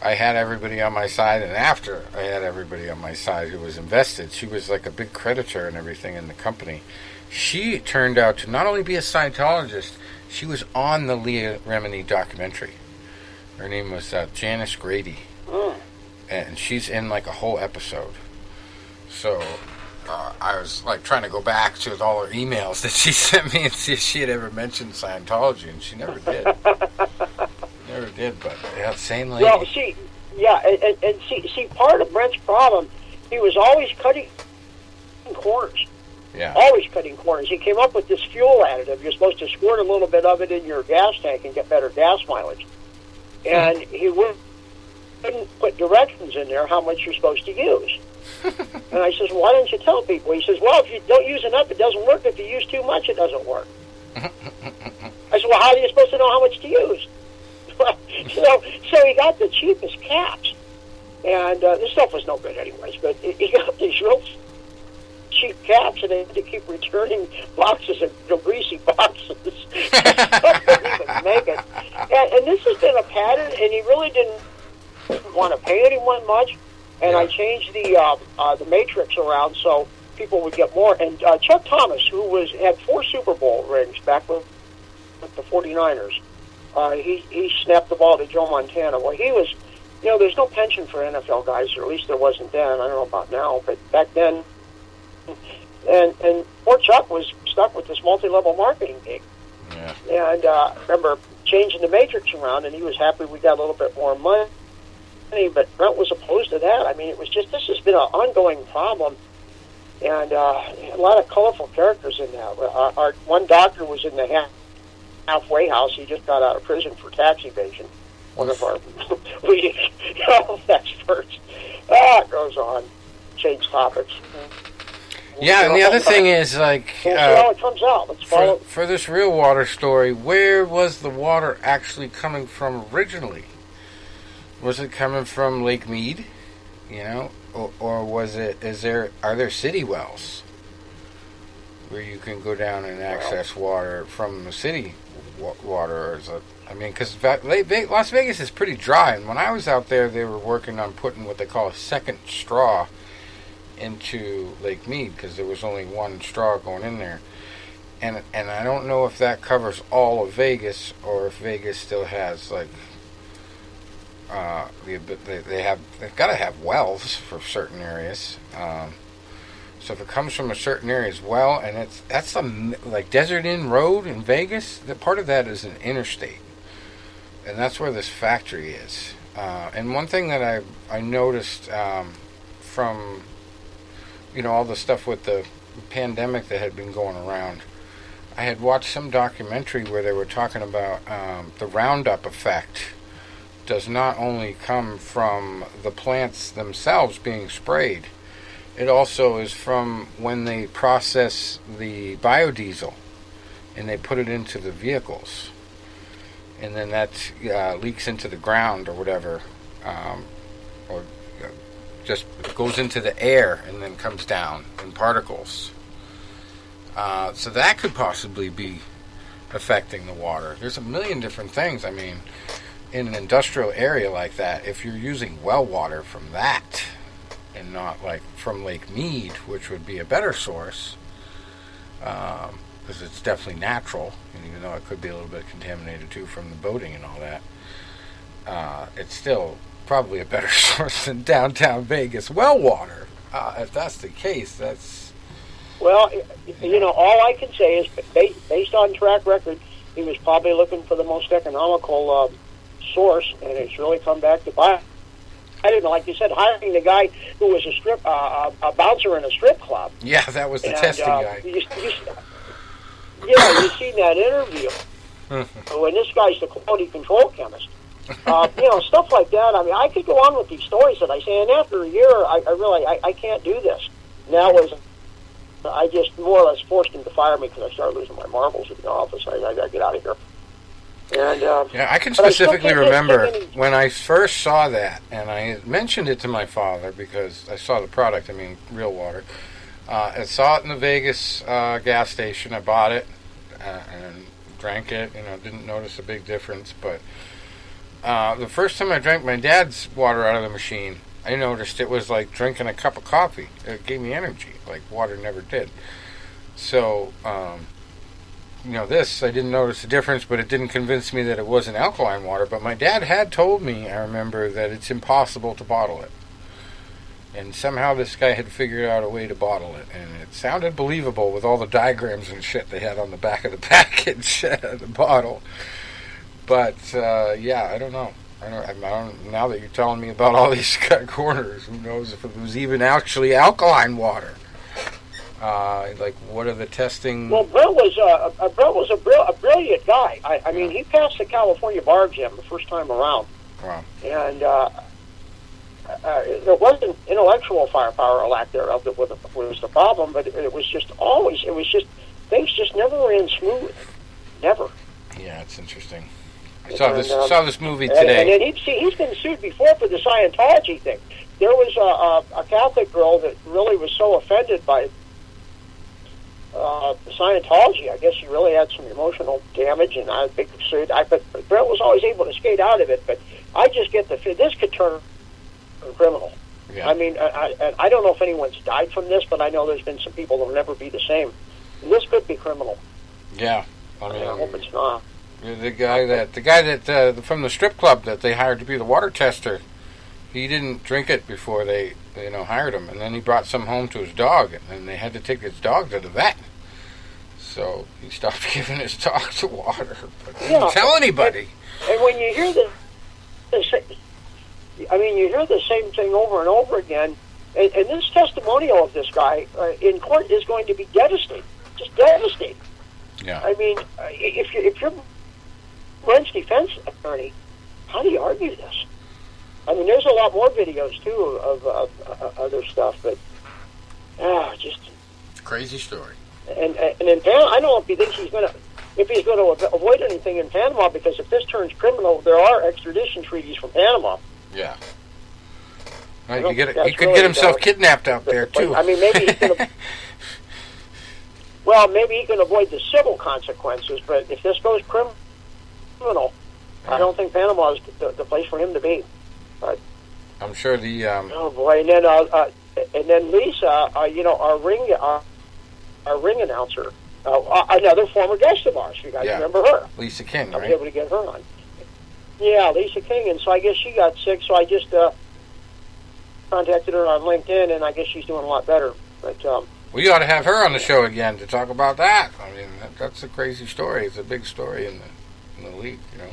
I had everybody on my side and after I had everybody on my side who was invested. She was like a big creditor and everything in the company. She turned out to not only be a Scientologist, she was on the Leah Remini documentary. Her name was Janice Grady. And she's in like a whole episode. So I was like trying to go back to all her emails that she sent me and see if she had ever mentioned Scientology, and she never did. Never did, but same lady. Well, see, part of Brent's problem, he was always cutting corners. Yeah. Always cutting corners. He came up with this fuel additive. You're supposed to squirt a little bit of it in your gas tank and get better gas mileage. And he wouldn't put directions in there how much you're supposed to use. And I says, why don't you tell people? He says, well, if you don't use enough, it doesn't work. If you use too much, it doesn't work. I said, well, how are you supposed to know how much to use? So he got the cheapest caps. And this stuff was no good anyways, but he got these real cheap caps, and they had to keep returning boxes of greasy boxes. Couldn't even make it. And this has been a pattern, and he really didn't want to pay anyone much. And I changed the matrix around so people would get more. And Chuck Thomas, who had 4 Super Bowl rings back with the 49ers, he snapped the ball to Joe Montana. Well, he was, there's no pension for NFL guys, or at least there wasn't then. I don't know about now, but back then. And poor Chuck was stuck with this multi-level marketing gig. Yeah. And I remember changing the matrix around, and he was happy we got a little bit more money. But Brent was opposed to that. I mean, it was just, this has been an ongoing problem, and a lot of colorful characters in that. Our one doctor was in the halfway house. He just got out of prison for tax evasion. One of our leading health experts. It goes on. Change topics. Yeah, and the other thing is, like, we'll see how it comes out. Let's follow. For this real water story, where was the water actually coming from originally? Was it coming from Lake Mead, or was it? Are there city wells where you can go down and access water from the city water? Or is it? I mean, because Las Vegas is pretty dry, and when I was out there, they were working on putting what they call a second straw into Lake Mead because there was only one straw going in there, and I don't know if that covers all of Vegas or if Vegas still has like. They've got to have wells for certain areas, So if it comes from a certain area as well, and that's like Desert Inn Road in Vegas, that part of that is an interstate. And that's where this factory is. And one thing that I noticed from, all the stuff with the pandemic that had been going around, I had watched some documentary where they were talking about the Roundup effect does not only come from the plants themselves being sprayed, it also is from when they process the biodiesel and they put it into the vehicles. And then that leaks into the ground or whatever, or just goes into the air and then comes down in particles. So that could possibly be affecting the water. There's a million different things. I mean, in an industrial area like that, if you're using well water from that and not like from Lake Mead, which would be a better source, because it's definitely natural, and even though it could be a little bit contaminated too from the boating and all that, it's still probably a better source than downtown Vegas well water. If that's the case, that's... Well, all I can say is, based on track record, he was probably looking for the most economical source, and it's really come back to buy. I didn't know, like you said, hiring the guy who was a bouncer in a strip club. Yeah, that was the testing guy. You seen that interview when this guy's the quality control chemist. Stuff like that. I mean, I could go on with these stories that I say, and after a year, I can't do this. Now I just more or less forced him to fire me because I started losing my marbles in the office. I got to get out of here. And I can specifically remember when I first saw that, and I mentioned it to my father because I saw the product. I mean, real water. I saw it in the Vegas gas station. I bought it and drank it. Didn't notice a big difference. But the first time I drank my dad's water out of the machine, I noticed it was like drinking a cup of coffee. It gave me energy, like water never did. So, this, I didn't notice the difference, but it didn't convince me that it wasn't alkaline water. But my dad had told me, I remember, that it's impossible to bottle it. And somehow this guy had figured out a way to bottle it. And it sounded believable with all the diagrams and shit they had on the back of the package of the bottle. But, I don't know. I don't. Now that you're telling me about all these cut corners, who knows if it was even actually alkaline water? What are the testing? Well, Brett was a brilliant guy. I mean, he passed the California bar exam the first time around. Wow. And there wasn't intellectual firepower or lack thereof that was the problem, but it was just things just never ran smooth. Never. Yeah, it's interesting. I saw this movie today. And then he's been sued before for the Scientology thing. There was a Catholic girl that really was so offended by Scientology. I guess she really had some emotional damage, and I think sued. But Brett was always able to skate out of it. But I just get the feeling this could turn criminal. Yeah. I mean, I don't know if anyone's died from this, but I know there's been some people that will never be the same. This could be criminal. Yeah, I hope it's not. The guy that from the strip club that they hired to be the water tester, he didn't drink it before they hired him, and then he brought some home to his dog, and they had to take his dog to the vet. So he stopped giving his dog the water, but didn't tell anybody. And when you hear you hear the same thing over and over again, and this testimonial of this guy in court is going to be devastating, just devastating. Yeah. I mean, if you're Brent's defense attorney, how do you argue this? I mean, there's a lot more videos too of other stuff, but just crazy story. And in Panama, I don't know if he thinks he's going to avoid anything in Panama, because if this turns criminal, there are extradition treaties from Panama. Yeah. Right, he could get himself kidnapped out there too. I mean, maybe he can. Well, maybe he can avoid the civil consequences, but if this goes criminal, I don't think Panama is the place for him to be. But I'm sure the. Oh boy! And then Lisa, our ring announcer, another former guest of ours. You guys remember her? Lisa King, I right? was able to get her on. Yeah, Lisa King, and so I guess she got sick. So I just contacted her on LinkedIn, and I guess she's doing a lot better. But We ought to have her on the show again to talk about that. I mean, that's a crazy story. It's a big story in the league, you know,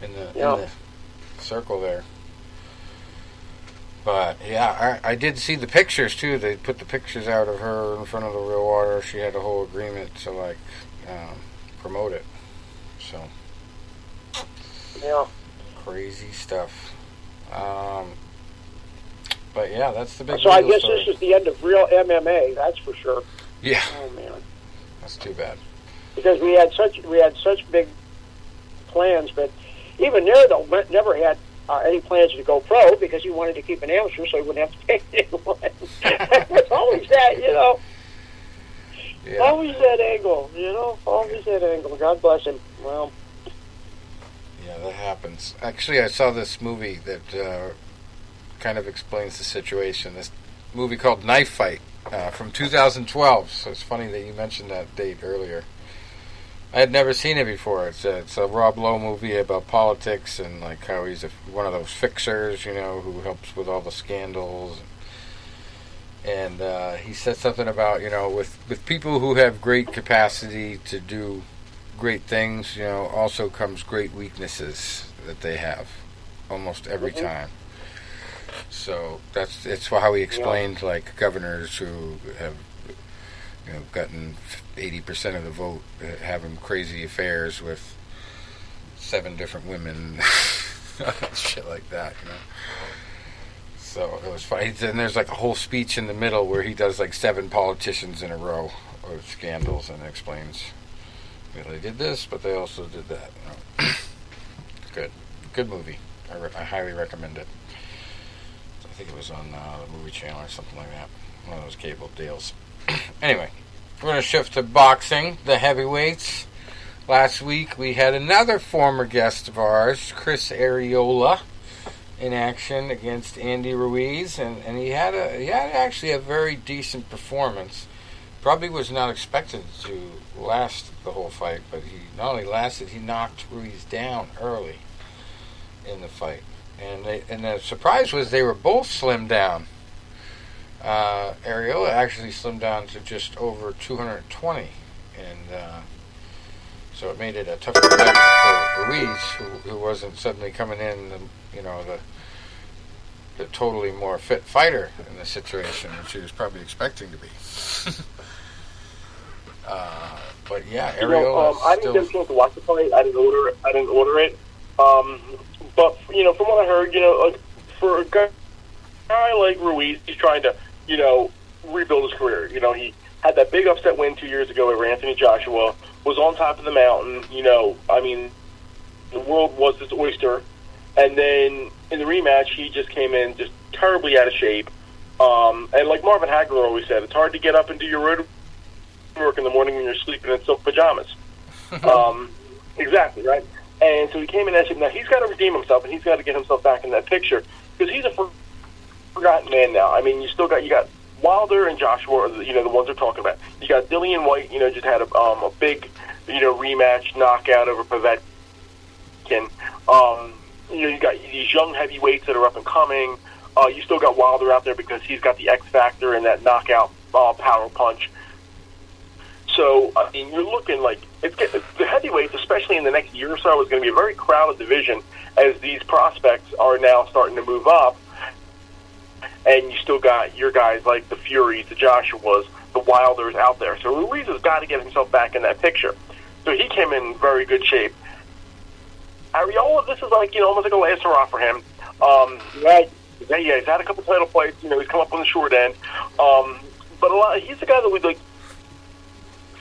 in the circle there. But yeah, I did see the pictures too. They put the pictures out of her in front of the real water. She had a whole agreement to like promote it. So Yeah. crazy stuff. But yeah, that's the big. So I guess story. this is the end of real MMA. That's for sure. Yeah. Oh man. That's too bad. Because we had such big plans, but even there, though, never had any plans to go pro because he wanted to keep an amateur, so he wouldn't have to pay anyone. It's always that, you know. Yeah. Always that angle, you know. Always that angle. God bless him. Well. Yeah, that happens. Actually, I saw this movie that kind of explains the situation. This movie called Knife Fight from 2012. So it's funny that you mentioned that date earlier. I had never seen it before. It's a Rob Lowe movie about politics and like how he's one of those fixers, you know, who helps with all the scandals. And he said something about, you know, with people who have great capacity to do great things, you know, also comes great weaknesses that they have almost every time. So it's how he explained like governors who have, you know, gotten 80% of the vote, having crazy affairs with 7 different women, shit like that, you know. So it was funny. And there's like a whole speech in the middle where he does like 7 politicians in a row of scandals and explains, you know, they did this, but they also did that. You know. Good movie. I highly recommend it. I think it was on the movie channel or something like that. One of those cable deals. Anyway, we're going to shift to boxing, the heavyweights. Last week we had another former guest of ours, Chris Arreola, in action against Andy Ruiz, and he had actually a very decent performance. Probably was not expected to last the whole fight, but he not only lasted, he knocked Ruiz down early in the fight. And the surprise was they were both slimmed down. Arreola actually slimmed down to just over 220, and so it made it a tougher fight for Ruiz, who wasn't suddenly coming in, you know, the totally more fit fighter in the situation, which he was probably expecting to be. But yeah, Arreola. I didn't get a chance to watch the fight. I didn't order it. But you know, from what I heard, you know, for a guy like Ruiz, he's trying to, you know, rebuild his career. You know, he had that big upset win 2 years ago over Anthony Joshua. Was on top of the mountain. You know, I mean, the world was his oyster. And then in the rematch, he just came in just terribly out of shape. And like Marvin Hagler always said, it's hard to get up and do your road work in the morning when you're sleeping in silk pajamas. Exactly, right? And so he came in as now he's got to redeem himself, and he's got to get himself back in that picture because he's a forgotten man now. I mean, you got Wilder and Joshua, you know, the ones they're talking about. You got Dillian White, you know, just had a big, you know, rematch knockout over Povetkin. You know, you got these young heavyweights that are up and coming. You still got Wilder out there because he's got the X factor and that knockout power punch. So, I mean, you're looking like the heavyweights, especially in the next year or so, is going to be a very crowded division as these prospects are now starting to move up. And you still got your guys like the Furies, the Joshuas, the Wilders out there. So Ruiz has got to get himself back in that picture. So he came in very good shape. Arreola, this is like, you know, almost like a last hurrah for him. Right. Yeah, he's had a couple title fights. You know, he's come up on the short end. But he's a guy that would, like,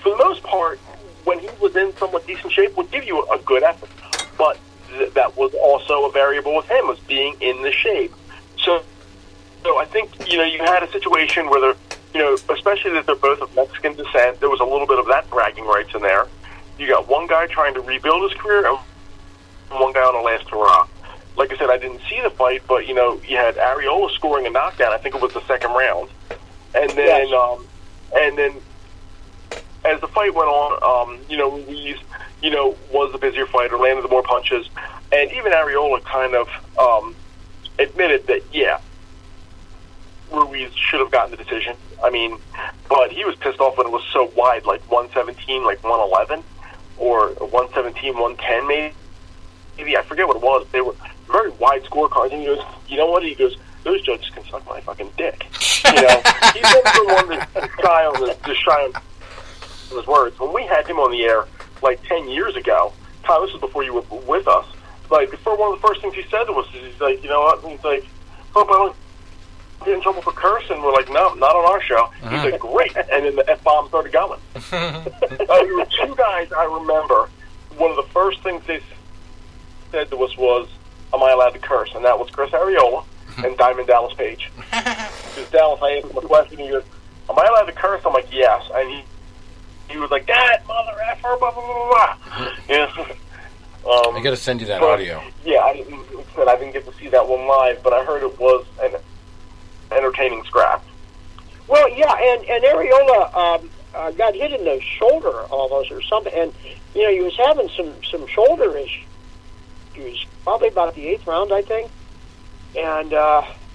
for the most part, when he was in somewhat decent shape, would give you a good effort. But that was also a variable with him, was being in the shape. So I think, you know, you had a situation where they're, you know, especially that they're both of Mexican descent, there was a little bit of that bragging rights in there. You got one guy trying to rebuild his career and one guy on a last hurrah. Like I said, I didn't see the fight, but, you know, you had Arreola scoring a knockdown. I think it was the second round. And then, yes. As the fight went on, you know, Ruiz, you know, was the busier fighter, landed the more punches, and even Arreola kind of admitted that, yeah, Ruiz Ruiz should have gotten the decision. I mean, but he was pissed off when it was so wide, like 117, like 111, or 117, 110 maybe. I forget what it was. They were very wide scorecards. And he goes, you know what? He goes, those judges can suck my fucking dick. You know, he's never one to shy on his words. When we had him on the air like 10 years ago, Tom, this was before you were with us. Like, for one of the first things he said to us is, he's like, you know what? And he's like, hope I don't get in trouble for cursing. We're like, no, not on our show. He's like, great. And then the F-bomb started going. There were two guys I remember. One of the first things they said to us was, am I allowed to curse? And that was Chris Ariola and Diamond Dallas Page. Because Dallas, I asked him a question, he goes, am I allowed to curse? I'm like, yes. And he was like, that mother effer, blah, blah, blah, blah. Yeah. I got to send you that audio. Yeah, I didn't get to see that one live, but I heard it was an entertaining scrap. Well, yeah, and Ariola got hit in the shoulder almost or something, and you know he was having some shoulder issues. Probably about the 8th round, I think, and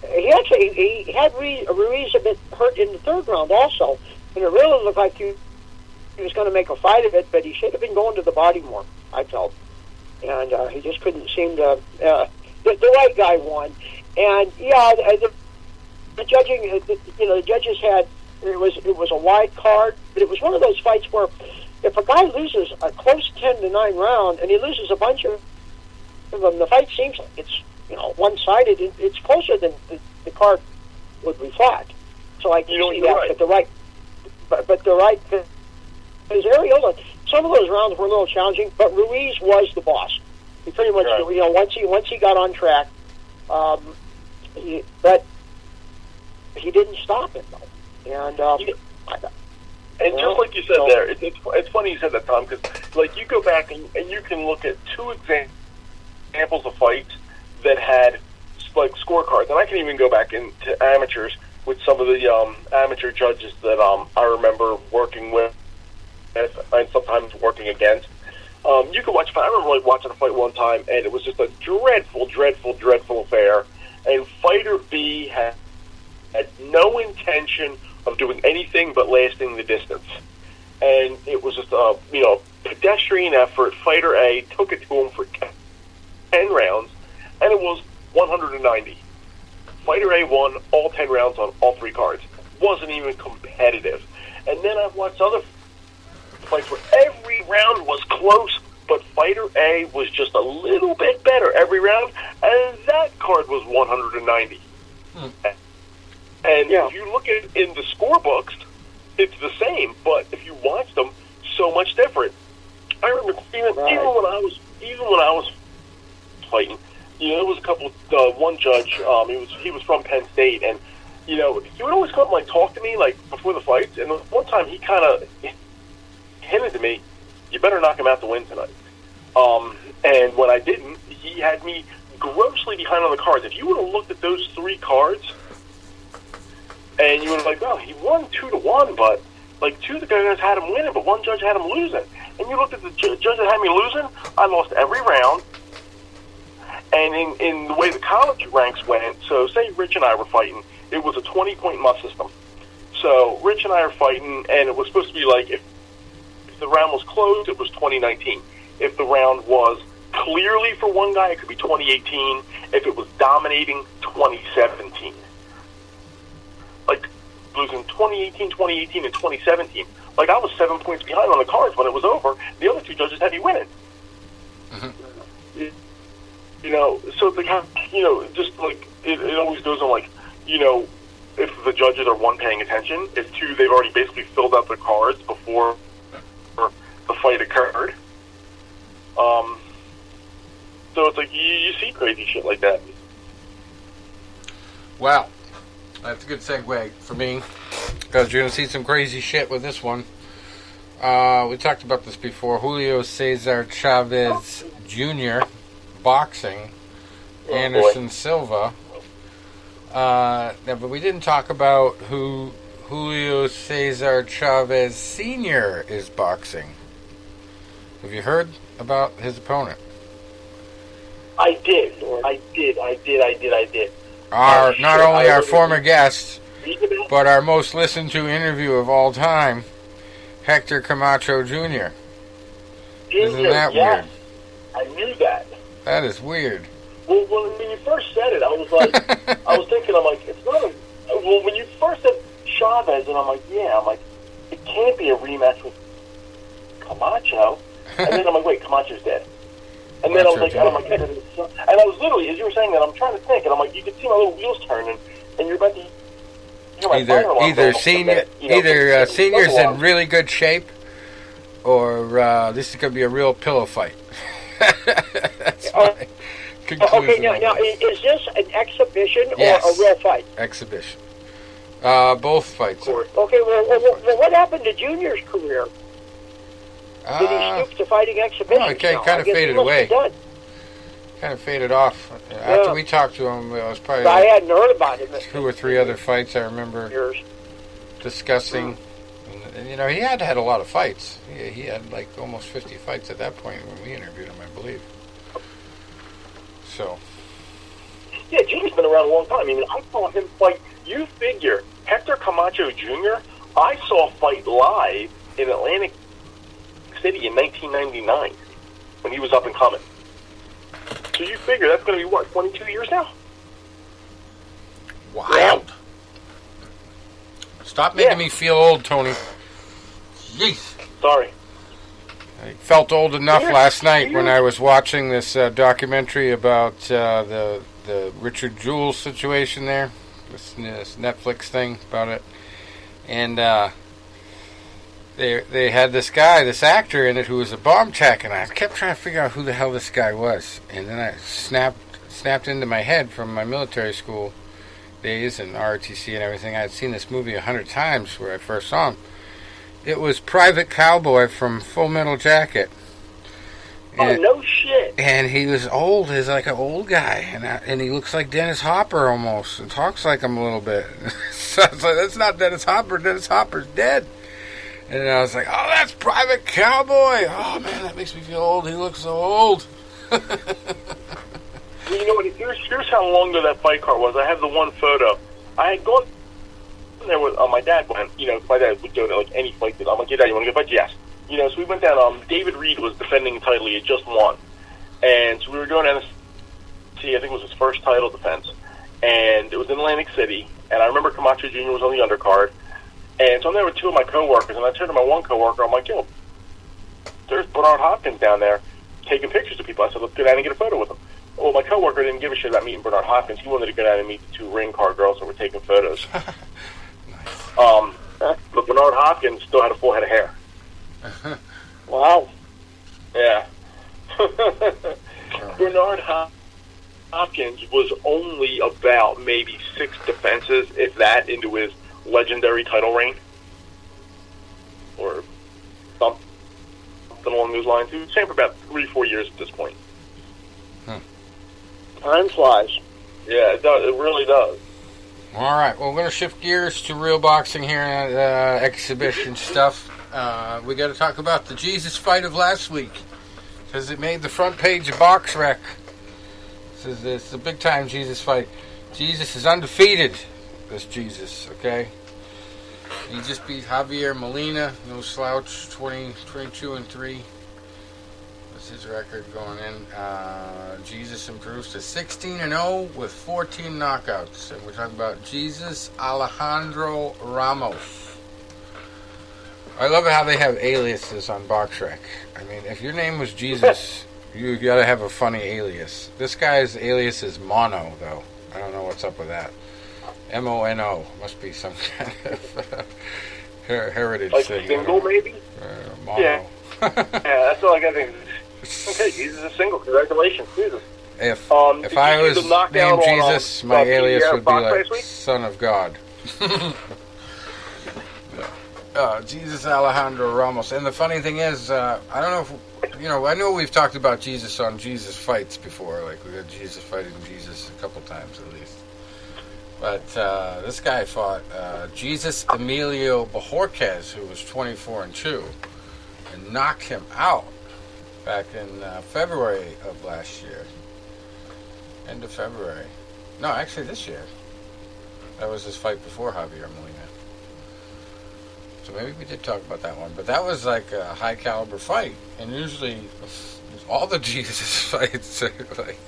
he had Ruiz a bit hurt in the 3rd round also, and it really looked like he was going to make a fight of it, but he should have been going to the body more, I felt. And he just couldn't seem to. The right guy won, and yeah, the judging. The judges had it was a wide card, but it was one of those fights where if a guy loses a close 10-9 round and he loses a bunch of them, the fight seems like it's one-sided. It's closer than the card would reflect. So I can see that, right. but the right. Because Ariola, some of those rounds were a little challenging, but Ruiz was the boss. He pretty much, right. once he got on track, but he didn't stop it though. And just like you said there, it's funny you said that, Tom, because like you go back and you can look at two examples of fights that had like scorecards, and I can even go back into amateurs with some of the amateur judges that I remember working with. And sometimes working against. You can watch. I remember watching a fight one time, and it was just a dreadful, dreadful, dreadful affair. And fighter B had no intention of doing anything but lasting the distance. And it was just a pedestrian effort. Fighter A took it to him for 10 rounds, and it was 190. Fighter A won all 10 rounds on all 3 cards. Wasn't even competitive. And then I've watched other fights where every round was close, but fighter A was just a little bit better every round, and that card was 190. And if you look at in the scorebooks, it's the same, but if you watch them, so much different. I remember even when I was fighting, there was a couple. One judge, he was from Penn State, and he would always come and talk to me before the fights. And one time he kind of hinted to me, you better knock him out to win tonight. And when I didn't, he had me grossly behind on the cards. If you would have looked at those 3 cards, and you would have well, he won 2-1, but 2 of the guys had him winning, but 1 judge had him losing. And you looked at the judge that had me losing, I lost every round. And in the way the college ranks went, so say Rich and I were fighting, it was a 20-point must system. So Rich and I are fighting, and it was supposed to be if the round was closed, it was 2019. If the round was clearly for one guy, it could be 2018. If it was dominating, 2017. Losing 2018, 2018, and 2017. I was 7 points behind on the cards when it was over. The other 2 judges had me winning. So just it always goes on if the judges are 1 paying attention, if 2 they've already basically filled out the cards before the fight occurred. So it's you see crazy shit like that. Wow, that's a good segue for me, because you're going to see some crazy shit with this one. We talked about this before. Julio Cesar Chavez Jr., boxing, Anderson Silva. But we didn't talk about who Julio Cesar Chavez Sr. is boxing. Have you heard about his opponent? I did. Not only our former guest, But our most listened to interview of all time, Hector Camacho Jr. Isn't that yes. weird? I knew that. That is weird. Well, when you first said it, I was like, I was thinking, I'm like, it's not a. Well, when you first said Chavez, and I'm like, it can't be a rematch with Camacho. And then I'm like, wait, Camacho's dead. And then I was like, and I was literally, as you were saying that, I'm trying to think, and I'm like, you could see my little wheels turning, and you're about to. Either senior's in really good shape, or this is going to be a real pillow fight. That's my conclusion. Okay, now is this an exhibition or a real fight? Exhibition. Both fights. Okay, well, what happened to Junior's career? Did he stoop to fighting exhibition? No, it kind of faded away. Kind of faded off. After we talked to him, it was probably I hadn't heard about him. 2 or 3 other fights I remember discussing. And, you know, he had a lot of fights. He had like almost 50 fights at that point when we interviewed him, I believe. So. Yeah, Junior's been around a long time. I mean, I saw him fight. You figure, Hector Camacho Jr., I saw fight live in Atlantic City in 1999 when he was up and coming. So you figure that's going to be, what, 22 years now? Wild. Stop making me feel old, Tony. Jeez. Sorry. I felt old enough last night when I was watching this documentary about the Richard Jewell situation there. This Netflix thing about it. And they had this guy, this actor in it who was a bomb tech, and I kept trying to figure out who the hell this guy was. And then I snapped into my head from my military school days and ROTC and everything. I had seen this movie 100 times where I first saw him. It was Private Cowboy from Full Metal Jacket. And, no shit. And he was old. He's like an old guy. And he looks like Dennis Hopper almost. And talks like him a little bit. So I was like, that's not Dennis Hopper. Dennis Hopper's dead. And I was like, oh, that's Private Cowboy. Oh, man, that makes me feel old. He looks so old. You know what? Here's how long ago that fight card was. I have the one photo. I had gone there with my dad went. You know, my dad would go to like any fight. I'm like, yeah, Dad, you want to go fight? Yes. You know, so we went down. David Reed was defending the title. He had just won, and so we were going down to see. I think it was his first title defense, and it was in Atlantic City. And I remember Camacho Jr. was on the undercard, and so I'm there with 2 of my coworkers, and I turned to my one coworker. I'm like, yo, there's Bernard Hopkins down there taking pictures of people. I said, let's go down and get a photo with him. Well, my coworker didn't give a shit about meeting Bernard Hopkins. He wanted to go down and meet the 2 ring car girls that were taking photos. But Bernard Hopkins still had a full head of hair. Wow. Yeah. Bernard Hopkins was only about maybe 6 defenses, if that, into his legendary title reign. Or something along those lines. He was champ for about 3-4 years at this point. Time flies. Yeah, it does. It really does. All right, well, we're going to shift gears to real boxing here, exhibition stuff. We got to talk about the Jesus fight of last week, because it made the front page of BoxRec. This is a big-time Jesus fight. Jesus is undefeated, this Jesus, okay? He just beat Javier Molina, no slouch, 22-3. That's his record going in. Jesus improves to 16-0 with 14 knockouts. And we're talking about Jesus Alejandro Ramos. I love how they have aliases on BoxRec. I mean, if your name was Jesus, you got to have a funny alias. This guy's alias is Mono, though. I don't know what's up with that. M-O-N-O. Must be some kind of heritage like thing. Single, maybe? Mono. Yeah. Yeah, that's all I got to think. Okay, Jesus is single. Congratulations, Jesus. If I was named Jesus, my alias would be like Son of God. Jesus Alejandro Ramos. And the funny thing is, I don't know if, I know we've talked about Jesus on Jesus fights before. Like, we had Jesus fighting Jesus a couple times at least. But this guy fought Jesus Emilio Bojorquez, who was 24-2, and knocked him out back in February of last year. End of February. No, actually this year. That was his fight before Javier Molina. So maybe we did talk about that one. But that was like a high-caliber fight. And usually all the Jesus fights are like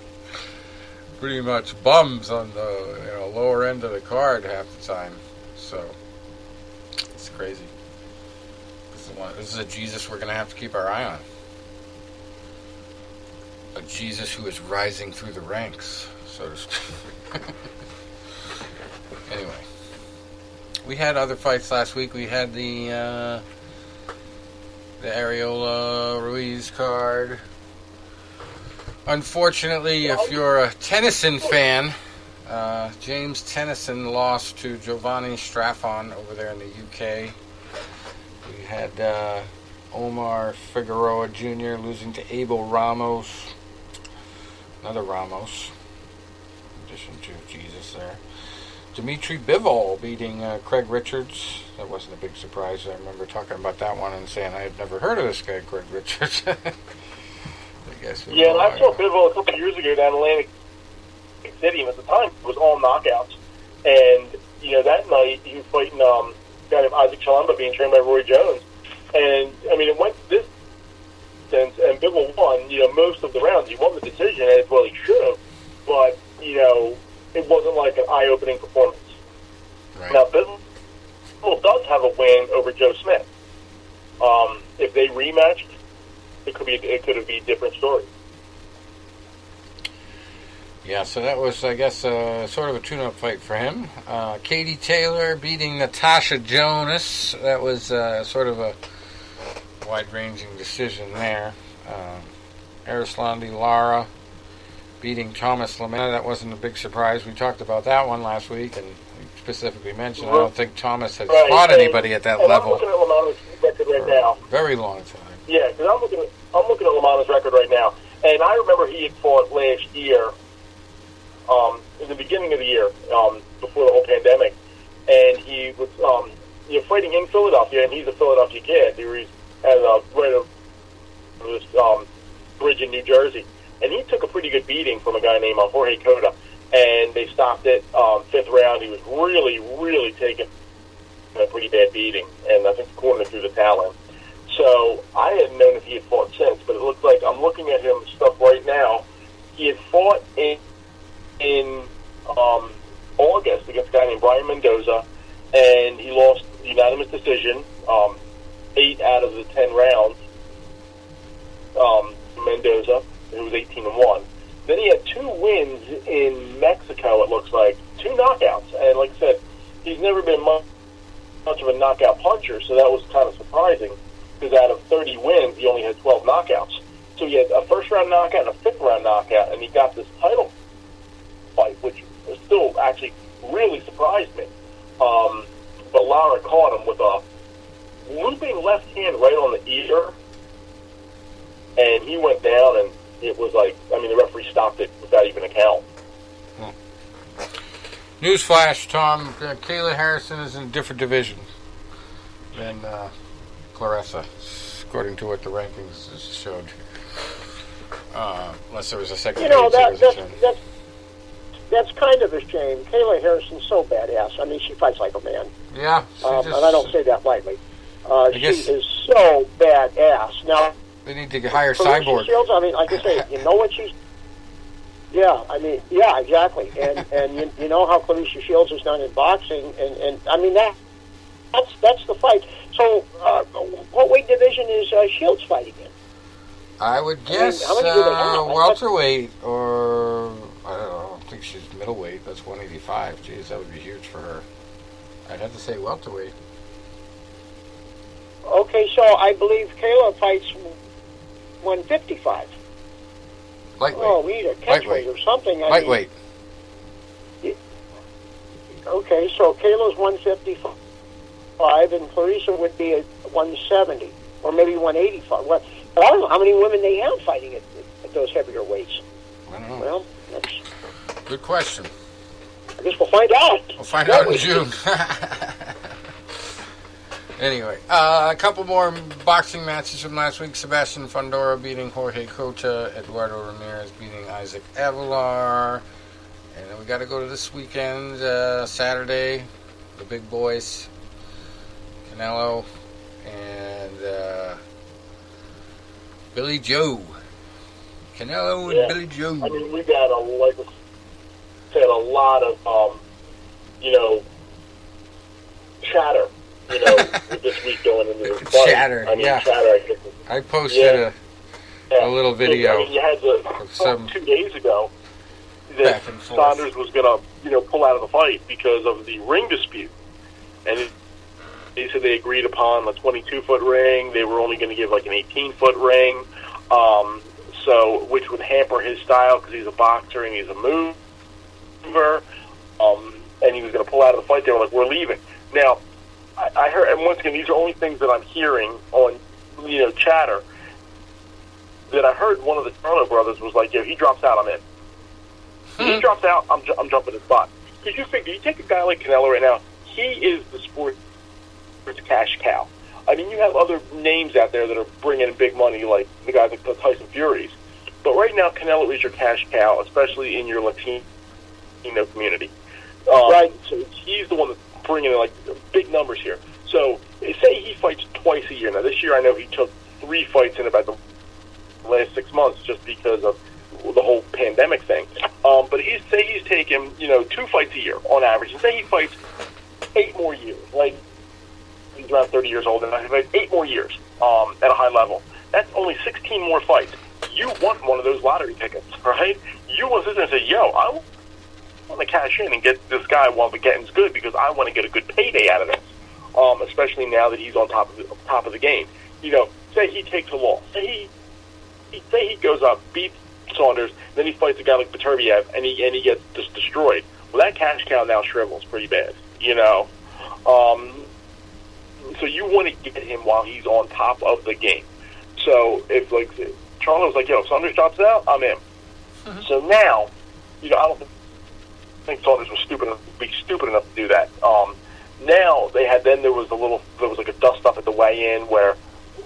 pretty much bums on the lower end of the card half the time. So it's crazy. This is a Jesus we're going to have to keep our eye on. A Jesus who is rising through the ranks, so to speak. Anyway, we had other fights last week. We had the Arreola Ruiz card. Unfortunately, if you're a Tennyson fan, James Tennyson lost to Giovanni Straffon over there in the UK. We had Omar Figueroa Jr. losing to Abel Ramos. Another Ramos. In addition to Jesus there. Dimitri Bivol beating Craig Richards. That wasn't a big surprise. I remember talking about that one and saying I had never heard of this guy, Craig Richards. I guess. Yeah, and I saw Bivol a couple of years ago down in Atlantic City, and at the time it was all knockouts. And, that night he was fighting a guy named Isaac Chalamba being trained by Roy Jones. And, it went this distance, and Bivol won, most of the rounds. He won the decision, as well he should have. But, it wasn't like an eye-opening performance. Right. Now, Bivol does have a win over Joe Smith. If they rematched, it could have been a different story. Yeah, so that was, I guess, sort of a tune-up fight for him. Katie Taylor beating Natasha Jonas. That was sort of a wide-ranging decision there. Erislandy Lara beating Thomas Lamena. That wasn't a big surprise. We talked about that one last week, and we specifically mentioned I don't think Thomas has fought anybody at that level. I'm looking at Lamana's record right now. A very long time. Yeah, because I'm looking at Lamana's record right now, and I remember he had fought last year, in the beginning of the year, before the whole pandemic, and he was fighting in Philadelphia, and he's a Philadelphia kid. He was right over this bridge in New Jersey, and he took a pretty good beating from a guy named Jorge Cota, and they stopped it fifth round. He was really, really taking a pretty bad beating, and I think the corner threw the towel in. So I hadn't known if he had fought since, but it looks like I'm looking at him stuff right now. He had fought in August against a guy named Brian Mendoza, and he lost the unanimous decision, 8 out of the 10 rounds. Mendoza, who was 18-1. Then he had 2 wins in Mexico. It looks like 2 knockouts, and like I said, he's never been much of a knockout puncher, so that was kind of surprising. Because out of 30 wins, he only had 12 knockouts. So he had a first-round knockout and a fifth-round knockout, and he got this title fight, which still actually really surprised me. But Lara caught him with a looping left hand right on the ear, and he went down, and it was like, the referee stopped it without even a count. Newsflash, Tom. Kayla Harrison is in a different division than Claressa, according to what the rankings showed. Unless there was a second page. That's kind of a shame. Kayla Harrison's so badass. She fights like a man. Yeah. And I don't say that lightly. She is so badass. Now, they need to hire Cyborg. Shields, like I say, you know what she's... Yeah, yeah, exactly. And you know how Claressa Shields has done in boxing, and that's the fight. So, what weight division is Shields fighting in? I would guess welterweight, or I don't know. I think she's middleweight. That's 185. Jeez, that would be huge for her. I'd have to say welterweight. Okay, so I believe Kayla fights 155. Lightweight. Oh, we need a catchweight or something. Lightweight. Okay, so Kayla's 155, and Claressa would be at 170, or maybe 185. Well, I don't know how many women they have fighting at those heavier weights. I don't know. Well, that's... Good question. I guess we'll find out. We'll find out in June. Anyway, a couple more boxing matches from last week. Sebastian Fundora beating Jorge Cota. Eduardo Ramirez beating Isaac Avelar. And then we got to go to this weekend, Saturday, the big boys, Canelo and Billy Joe. Canelo and Billy Joe. I mean, we got like I said, a lot of chatter, with this week going into the fight. Chatter, chatter. I think. I posted a little video. You had some 2 days ago that Saunders was going to, pull out of the fight because of the ring dispute, and they said they agreed upon a 22-foot ring. They were only going to give like an 18-foot ring, so which would hamper his style because he's a boxer and he's a mover. And he was going to pull out of the fight. They were like, "We're leaving." Now, I heard, and once again, these are only things that I'm hearing on, chatter. That I heard one of the Charlo brothers was like, "Yo, he drops out, I'm in." He drops out, I'm jumping his spot. Because you figure, you take a guy like Canelo right now, he is the sport's cash cow. I mean, you have other names out there that are bringing in big money, like the guys like the Tyson Furies. But right now, Canelo is your cash cow, especially in your Latino community. Right. So he's the one that's bringing in, like, big numbers here. So say he fights twice a year. Now, this year I know he took 3 fights in about the last 6 months just because of the whole pandemic thing. But say he's taking, 2 fights a year on average. And say he fights 8 more years. Like, he's around 30 years old, and he fights 8 more years at a high level. That's only 16 more fights. You want one of those lottery tickets, right? You want to sit there and say, "Yo, I want to cash in and get this guy while the getting's good because I want to get a good payday out of this." Especially now that he's on top of the game. Say he takes a loss. Say he goes up, beats Saunders, then he fights a guy like Beterbiev, and he gets just destroyed. Well, that cash cow now shrivels pretty bad. So you want to get him while he's on top of the game. So if like Charlo's like, "Yo, if Saunders drops out, I'm in." Mm-hmm. So now, I don't think Saunders was stupid enough to do that. Now there was like a dust up at the weigh-in where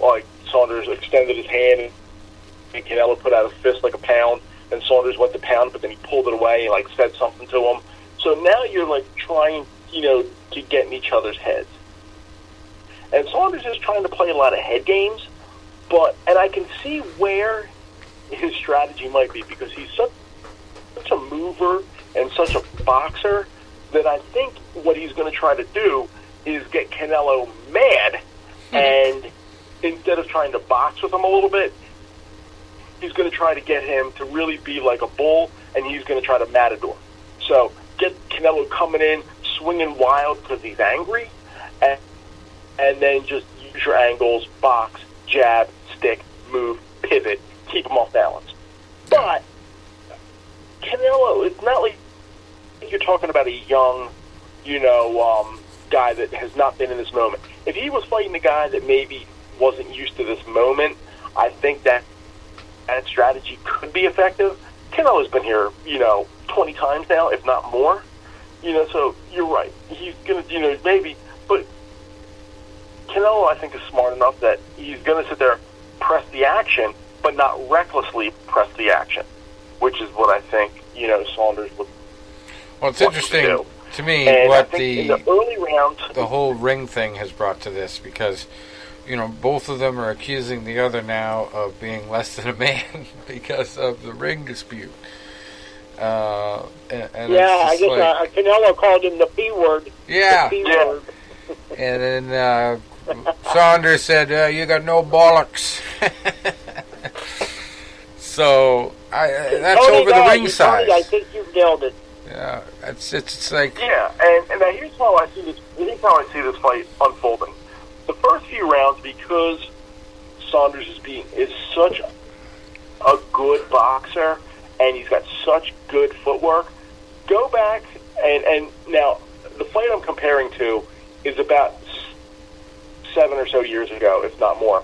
like Saunders extended his hand and Canelo put out a fist like a pound, and Saunders went to pound, but then he pulled it away and like said something to him. So now you're like trying, to get in each other's heads. And Saunders is trying to play a lot of head games, and I can see where his strategy might be because he's such a mover and such a boxer that I think what he's going to try to do is get Canelo mad, and instead of trying to box with him a little bit, he's going to try to get him to really be like a bull, and he's going to try to matador. So get Canelo coming in, swinging wild because he's angry, and then just use your angles, box, jab, stick, move, pivot, keep him off balance. But Canelo, it's not like you're talking about a young, guy that has not been in this moment. If he was fighting a guy that maybe wasn't used to this moment, I think that strategy could be effective. Canelo's been here, 20 times now, if not more. So you're right. He's going to, maybe, but Canelo, I think, is smart enough that he's going to sit there, press the action, but not recklessly press the action, which is what I think, Saunders would. Well, it's interesting to me and what in the early rounds, the whole ring thing has brought to this because, both of them are accusing the other now of being less than a man because of the ring dispute. I guess Canelo called him the P word. Yeah. The P word. And then Saunders said, "You got no bollocks." So that's over the ring size. I think you've nailed it. Yeah, it's like and now here's how I see this. Here's how I see this fight unfolding. The first few rounds, because Saunders is such a good boxer and he's got such good footwork. Go back and now the fight I'm comparing to is about 7 or so years ago, if not more,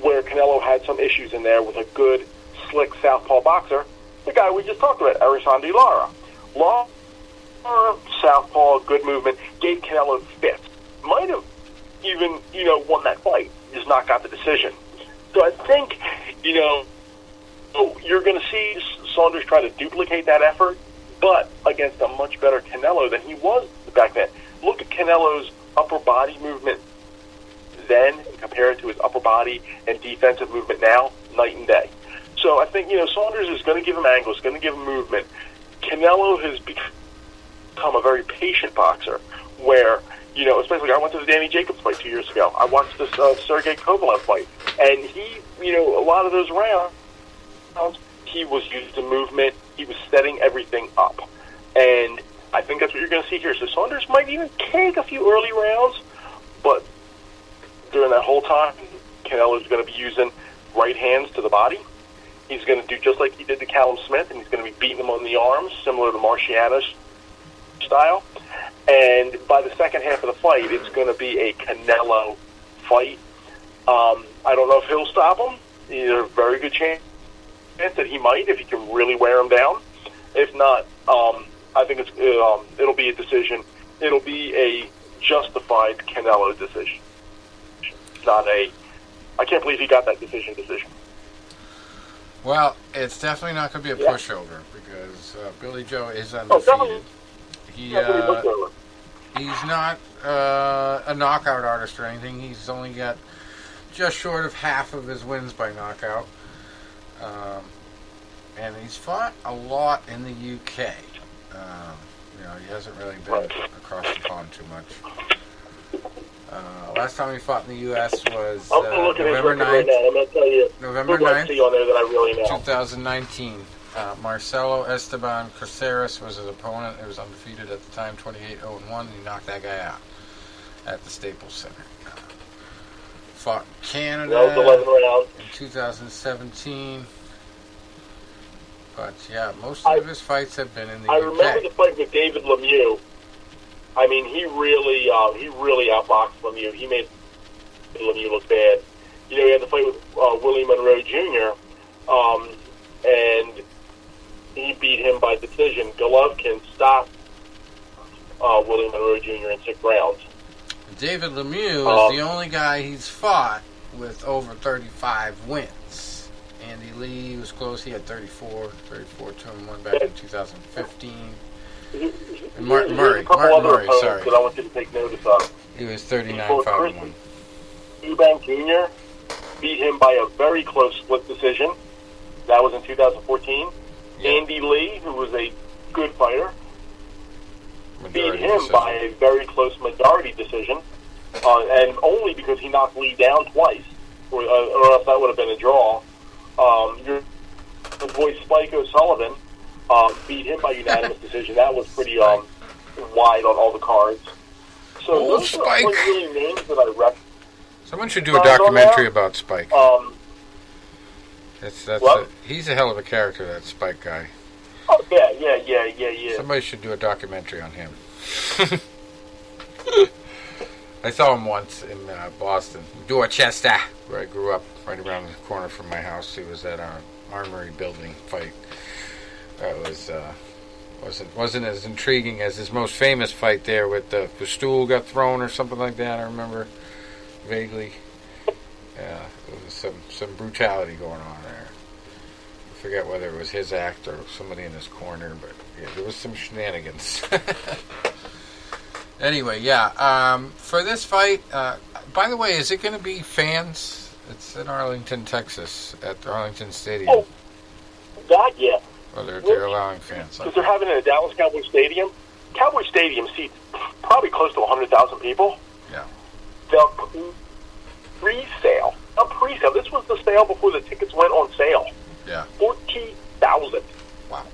where Canelo had some issues in there with a good, slick southpaw boxer, the guy we just talked about, Erislandy Lara. Lara, southpaw, good movement, gave Canelo fits. Might have even, won that fight, just not got the decision. So I think, you're going to see Saunders try to duplicate that effort but against a much better Canelo than he was back then. Look at Canelo's upper body movement then and compare it to his upper body and defensive movement now, night and day. So I think, Saunders is going to give him angles, going to give him movement. Canelo has become a very patient boxer where, especially I went to the Danny Jacobs fight 2 years ago. I watched this Sergey Kovalev fight. And he, a lot of those rounds, he was using movement. He was setting everything up. And I think that's what you're going to see here. So Saunders might even take a few early rounds, but during that whole time, Canelo's going to be using right hands to the body. He's going to do just like he did to Callum Smith, and he's going to be beating him on the arms, similar to Marciano's style. And by the second half of the fight, it's going to be a Canelo fight. I don't know if he'll stop him. There's a very good chance that he might, if he can really wear him down. If not, I think it'll be a decision. It'll be a justified Canelo decision. Not a, I can't believe he got that decision. Well, it's definitely not going to be a pushover because Billy Joe is undefeated. He's not a knockout artist or anything. He's only got just short of half of his wins by knockout. And he's fought a lot in the UK. He hasn't really been across the pond too much. Last time he fought in the U.S. was November 9th. Right now. I'm going to tell you November 9th, on there that I really know. 2019. Marcelo Esteban Caceres was his opponent. He was undefeated at the time, 28-0-1. He knocked that guy out at the Staples Center. Fought in Canada that was 11 rounds. In 2017. But yeah, most of his fights have been in the UK. I remember the fight with David Lemieux. I mean, he really outboxed Lemieux. He made Lemieux look bad. He had the fight with Willie Monroe Jr., and he beat him by decision. Golovkin stopped Willie Monroe Jr. in 6 rounds. David Lemieux is the only guy he's fought with over 35 wins. Andy Lee was close. He had 34 2-1 back in 2015. And Martin Murray, sorry. That I want you to take notice of. He was 39-5-1. Eubank Jr. beat him by a very close split decision. That was in 2014. Yeah. Andy Lee, who was a good fighter, beat him by a very close majority decision, and only because he knocked Lee down twice, or else that would have been a draw. Your boy Spike O'Sullivan beat him by unanimous decision. That was pretty wide on all the cards. So those Spike. are really names that I recognize. Someone should do a documentary about Spike. He's a hell of a character, that Spike guy. Oh, yeah. Somebody should do a documentary on him. I saw him once in Boston, Dorchester, where I grew up, right around the corner from my house. He was at our armory building fight. That wasn't as intriguing as his most famous fight there with the stool got thrown or something like that. I remember vaguely. Yeah, there was some brutality going on there. I forget whether it was his act or somebody in his corner, but yeah, there was some shenanigans. Anyway, yeah. For this fight, by the way, is it going to be fans? It's in Arlington, Texas, at the Arlington Stadium. Oh, God, yeah. Well, they're allowing fans. Because they're having it at Dallas Cowboy Stadium. Cowboy Stadium seats probably close to 100,000 people. Yeah. They'll pre-sale. This was the sale before the tickets went on sale. Yeah. 14,000. Wow.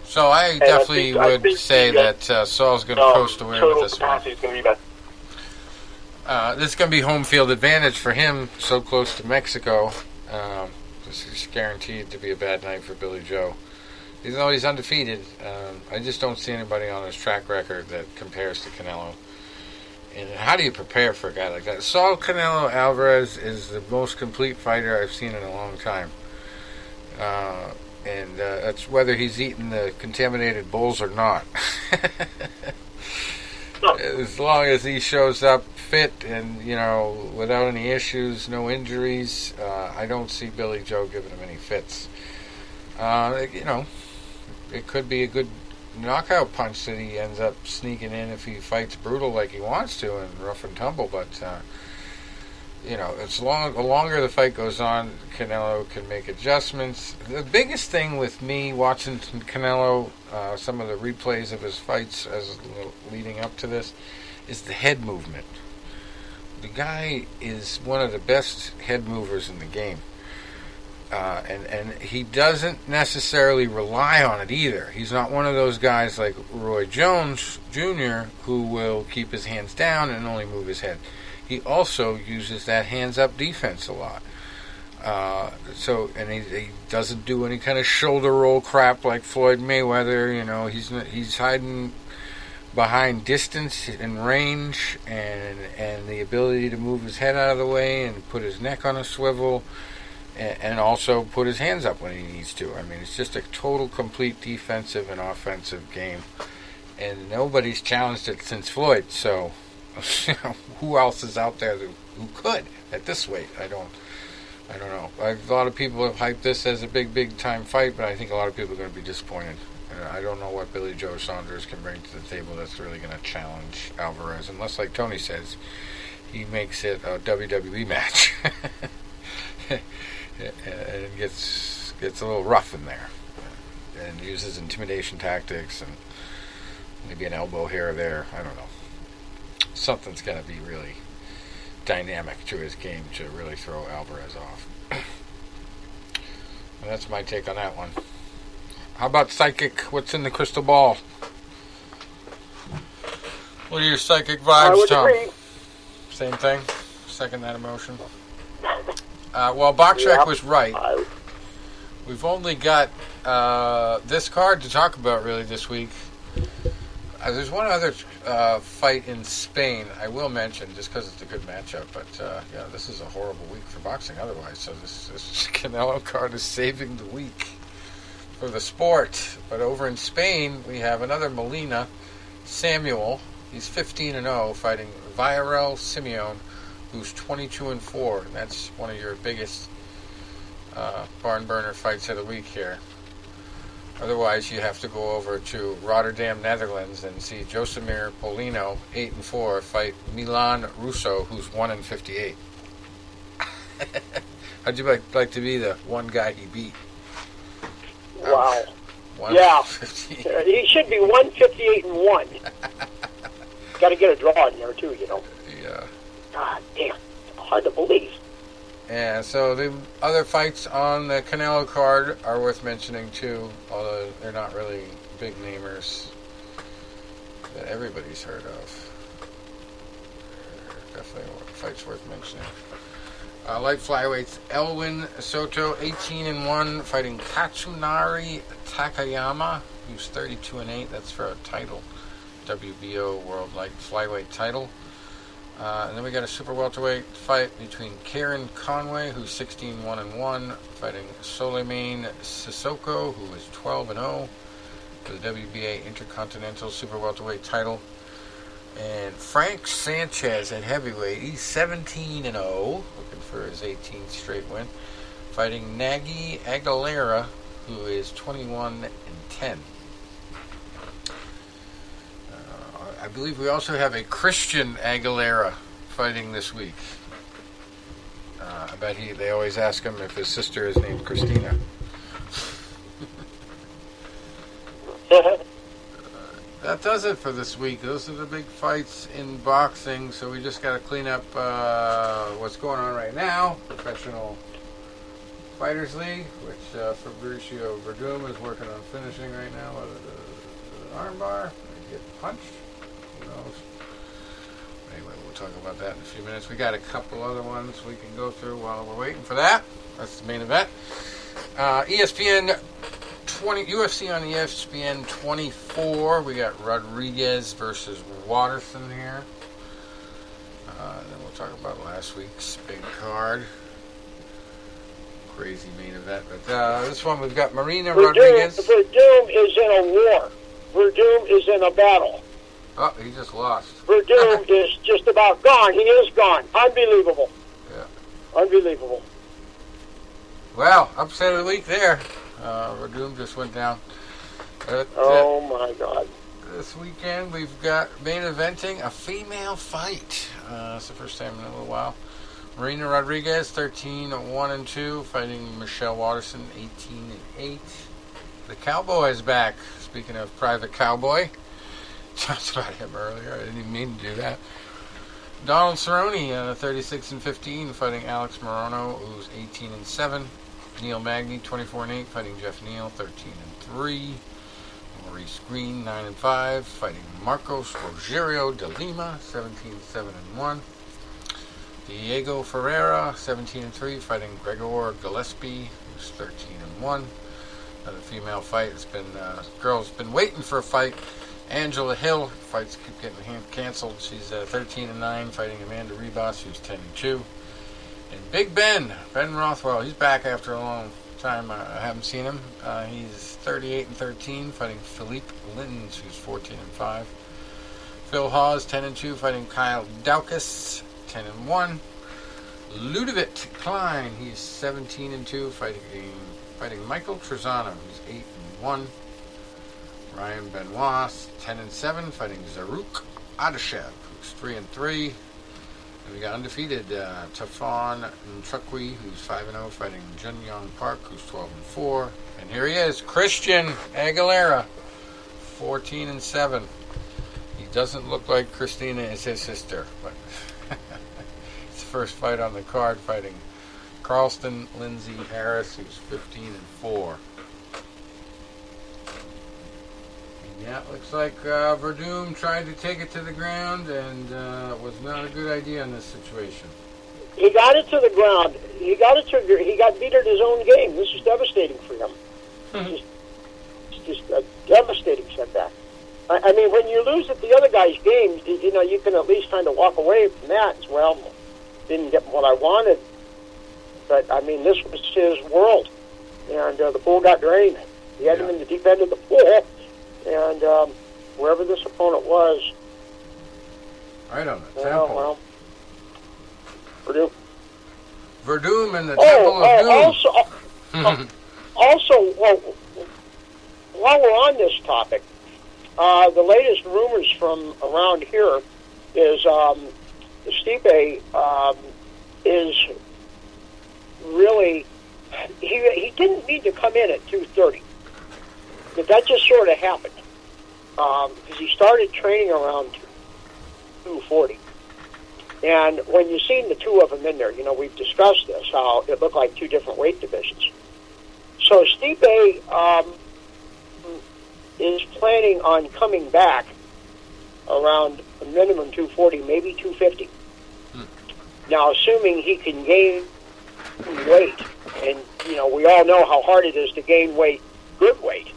So I definitely would say that Saul's going to coast away with this one. Is going to be best. This is going to be home field advantage for him, so close to Mexico. This is guaranteed to be a bad night for Billy Joe. Even though he's undefeated, I just don't see anybody on his track record that compares to Canelo. And how do you prepare for a guy like that? Saul Canelo Alvarez is the most complete fighter I've seen in a long time. And that's whether he's eating the contaminated bowls or not. As long as he shows up fit and, without any issues, no injuries, I don't see Billy Joe giving him any fits. It could be a good knockout punch that he ends up sneaking in if he fights brutal like he wants to and rough and tumble. But the longer the fight goes on, Canelo can make adjustments. The biggest thing with me watching Canelo, some of the replays of his fights as leading up to this, is the head movement. The guy is one of the best head movers in the game. And he doesn't necessarily rely on it either. He's not one of those guys like Roy Jones Jr. who will keep his hands down and only move his head. He also uses that hands-up defense a lot. He doesn't do any kind of shoulder roll crap like Floyd Mayweather. He's hiding behind distance and range and the ability to move his head out of the way and put his neck on a swivel and also put his hands up when he needs to. I mean, it's just a total, complete defensive and offensive game. And nobody's challenged it since Floyd, so who else is out there who could at this weight? I don't know. A lot of people have hyped this as a big time fight, but I think a lot of people are going to be disappointed. I don't know what Billy Joe Saunders can bring to the table that's really going to challenge Alvarez, unless, like Tony says, he makes it a WWE match and gets a little rough in there and uses intimidation tactics and maybe an elbow here or there. I don't know. Something's going to be really dynamic to his game to really throw Alvarez off. Well, that's my take on that one. How about psychic? What's in the crystal ball? What are your psychic vibes, Tom? Agree. Same thing? Second that emotion? Well, BoxRec was right. We've only got this card to talk about really this week. There's one other fight in Spain I will mention just because it's a good matchup, but this is a horrible week for boxing otherwise, so this Canelo card is saving the week for the sport. But over in Spain, we have another Molina, Samuel. He's 15-0, fighting Villarreal Simeon, who's 22-4, and that's one of your biggest barn burner fights of the week here. Otherwise, you have to go over to Rotterdam, Netherlands, and see Josimir Polino, 8-4, fight Milan Russo, who's 1-58. How'd you like to be the one guy he beat? Wow. Yeah. He should be 158-1. Got to get a draw in there too, Yeah. God damn, it's hard to believe. Yeah, so the other fights on the Canelo card are worth mentioning too, although they're not really big namers that everybody's heard of. They're definitely fights worth mentioning. Light flyweights, Elwin Soto, 18-1, fighting Katsunari Takayama, who's 32-8. That's for a title, WBO World Light Flyweight title. And then we got a super welterweight fight between Karen Conway, who's 16-1, fighting Soleiman Sissoko, who is 12-0, for the WBA Intercontinental Super Welterweight title. And Frank Sanchez at heavyweight, he's 17-0, looking for his 18th straight win, fighting Nagy Aguilera, who is 21-10. I believe we also have a Christian Aguilera fighting this week. I bet they always ask him if his sister is named Christina. That does it for this week. Those are the big fights in boxing, so we just got to clean up what's going on right now. Professional Fighters League, which Fabricio Verdum is working on finishing right now with an armbar. He get punched. Who knows? Anyway, we'll talk about that in a few minutes. We got a couple other ones we can go through while we're waiting for that. That's the main event. ESPN 20, UFC on ESPN 24. We got Rodriguez versus Watterson here. Then we'll talk about last week's big card. Crazy main event. But this one we've got Marina Rodriguez. Verdum is in a war. Verdum is in a battle. Oh, he just lost. Verdum is just about gone. He is gone. Unbelievable. Yeah. Unbelievable. Well, upset of the week there. Verdum just went down Oh, my God. This weekend, we've got main eventing a female fight. It's the first time in a little while. Marina Rodriguez, 13-1-2, fighting Michelle Watterson, 18-8. The Cowboy is back. Speaking of Private Cowboy, talked about him earlier. I didn't even mean to do that. Donald Cerrone, 36-15, fighting Alex Morono, who's 18-7. Neil Magny, 24-8, fighting Jeff Neal, 13-3. Maurice Green, 9-5, fighting Marcos Rogerio de Lima, 17-7-1. Diego Ferreira, 17-3, fighting Gregor Gillespie, who's 13-1. Another female fight. It's been girls been waiting for a fight. Angela Hill, fights keep getting canceled. She's 13-9, fighting Amanda Ribas, who's 10-2. And Big Ben Rothwell, he's back after a long time. I haven't seen him. He's 38-13, fighting Philippe Lins, who's 14-5. Phil Hawes, 10-2, fighting Kyle Daukus, 10-1. Ludovic Klein, he's 17-2, fighting Michael Trezano, who's 8-1. Ryan Benoit, 10-7, fighting Zaruk Adashev, who's 3-3. And we got undefeated Tafon Nchukwi, who's 5-0, fighting Jun Young Park, who's 12-4. And here he is, Christian Aguilera, 14-7. He doesn't look like Christina is his sister, but it's the first fight on the card, fighting Carlston Lindsay Harris, who's 15-4. Yeah, looks like Verdum tried to take it to the ground and was not a good idea in this situation. He got it to the ground. He got beat at his own game. This is devastating for him. It's just a devastating setback. I mean, when you lose at the other guy's game, you can at least kind of walk away from that as well. Didn't get what I wanted. But, I mean, this was his world. And the pool got drained. He had him in the deep end of the pool. And wherever this opponent was... Right on the temple. Well, Verdum. Verdum and the Temple of Doom. Also, while we're on this topic, the latest rumors from around here is Stipe is really... He didn't need to come in at 230. But that just sort of happened. Because he started training around 240. And when you've seen the two of them in there, we've discussed this, how it looked like two different weight divisions. So Stipe is planning on coming back around a minimum 240, maybe 250. Now, assuming he can gain weight, and, we all know how hard it is to gain weight, good weight.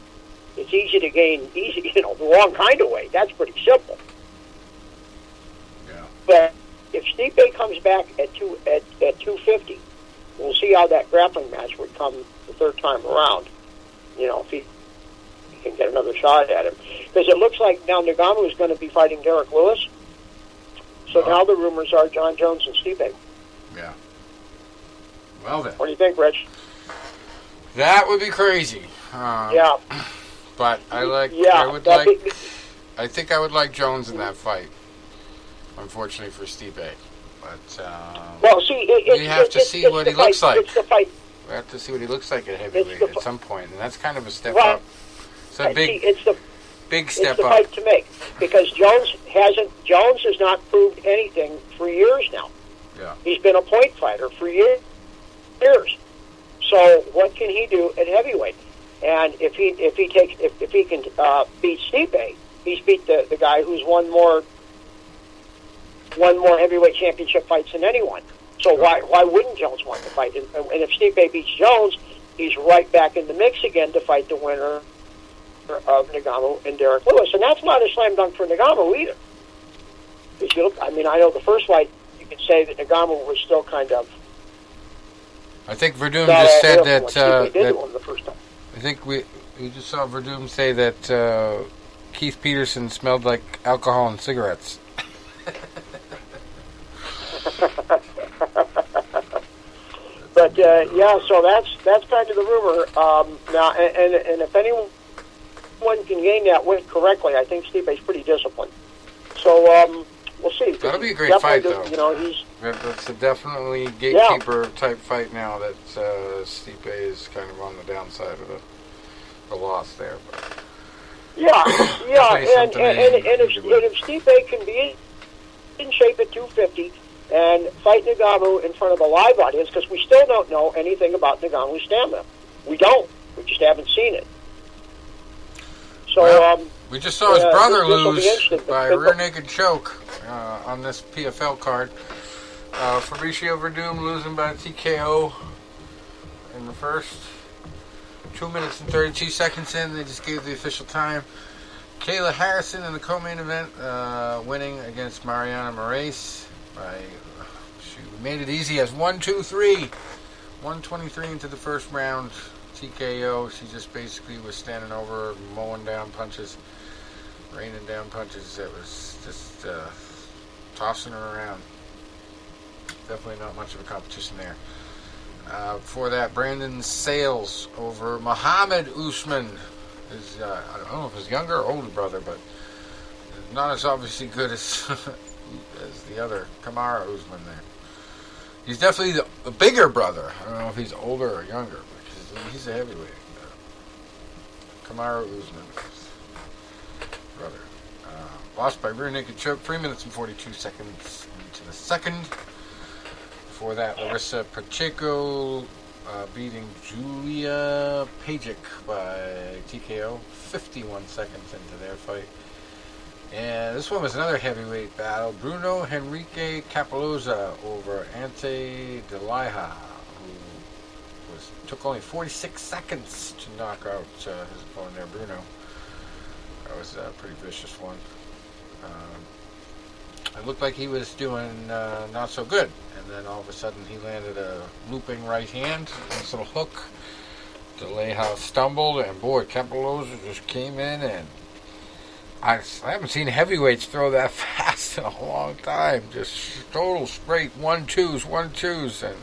It's easy to gain, the wrong kind of weight. That's pretty simple. Yeah. But if Stipe comes back at 250, we'll see how that grappling match would come the third time around. If he can get another shot at him. Because it looks like now Ngannou is going to be fighting Derek Lewis. So now the rumors are John Jones and Stipe. Yeah. Well then. What do you think, Rich? That would be crazy. Yeah. But I think I would like Jones in that fight. Unfortunately for Stipe. But well, see, we have to see what he looks like. It's the fight. We have to see what he looks like at heavyweight at some point, and that's kind of a step Well, up. It's a big, big step it's the up. fight to make, because Jones has not proved anything for years now. Yeah. He's been a point fighter for years. So what can he do at heavyweight? And if he can beat Stipe, he's beat the guy who's won more heavyweight championship fights than anyone. So why wouldn't Jones want to fight? And if Stipe beats Jones, he's right back in the mix again to fight the winner of Ngannou and Derek Lewis. And that's not a slam dunk for Ngannou either. I know the first fight, you could say that Ngannou was still kind of... I think Verdum just said that... the first time. I think we just saw Verdum say that Keith Peterson smelled like alcohol and cigarettes. But so that's kind of the rumor. Now, and if anyone one can gain that weight correctly, I think Stipe's pretty disciplined. So we'll see. That'll be a great fight, though. You know, he's that's a definitely gatekeeper type fight now. That Stipe is kind of on the downside of the loss there. But yeah. And if Stipe can be in shape at 250 and fight Ngannou in front of a live audience, because we still don't know anything about Ngannou's stamina. We don't. We just haven't seen it. So we just saw his brother lose by a rear naked choke on this PFL card. Fabricio Verdum losing by TKO in the first 2 minutes and 32 seconds in. They just gave the official time. Kayla Harrison in the co-main event, winning against Mariana Moraes. She made it easy as 1-2-3. 123 into the first round. TKO. She just basically was standing over, mowing down punches, raining down punches. It was just tossing her around. Definitely not much of a competition there. Before that, Brandon Sales over Muhammad Usman. I don't know if his younger or older brother, but not as obviously good as as the other Kamaru Usman there. He's definitely the bigger brother. I don't know if he's older or younger, because he's a heavyweight. Kamaru Usman's brother. Lost by rear naked choke, 3 minutes and 42 seconds into the second. Before that, Larissa Pacheco beating Julia Pajic by TKO, 51 seconds into their fight. And this one was another heavyweight battle. Bruno Henrique Capoloza over Ante De Lija, who took only 46 seconds to knock out his opponent there, Bruno. That was a pretty vicious one. It looked like he was doing not so good, and then all of a sudden he landed a looping right hand, nice little hook. De Lija stumbled, and boy, Capoloza just came in, and I haven't seen heavyweights throw that fast in a long time. Just total straight 1-2s, and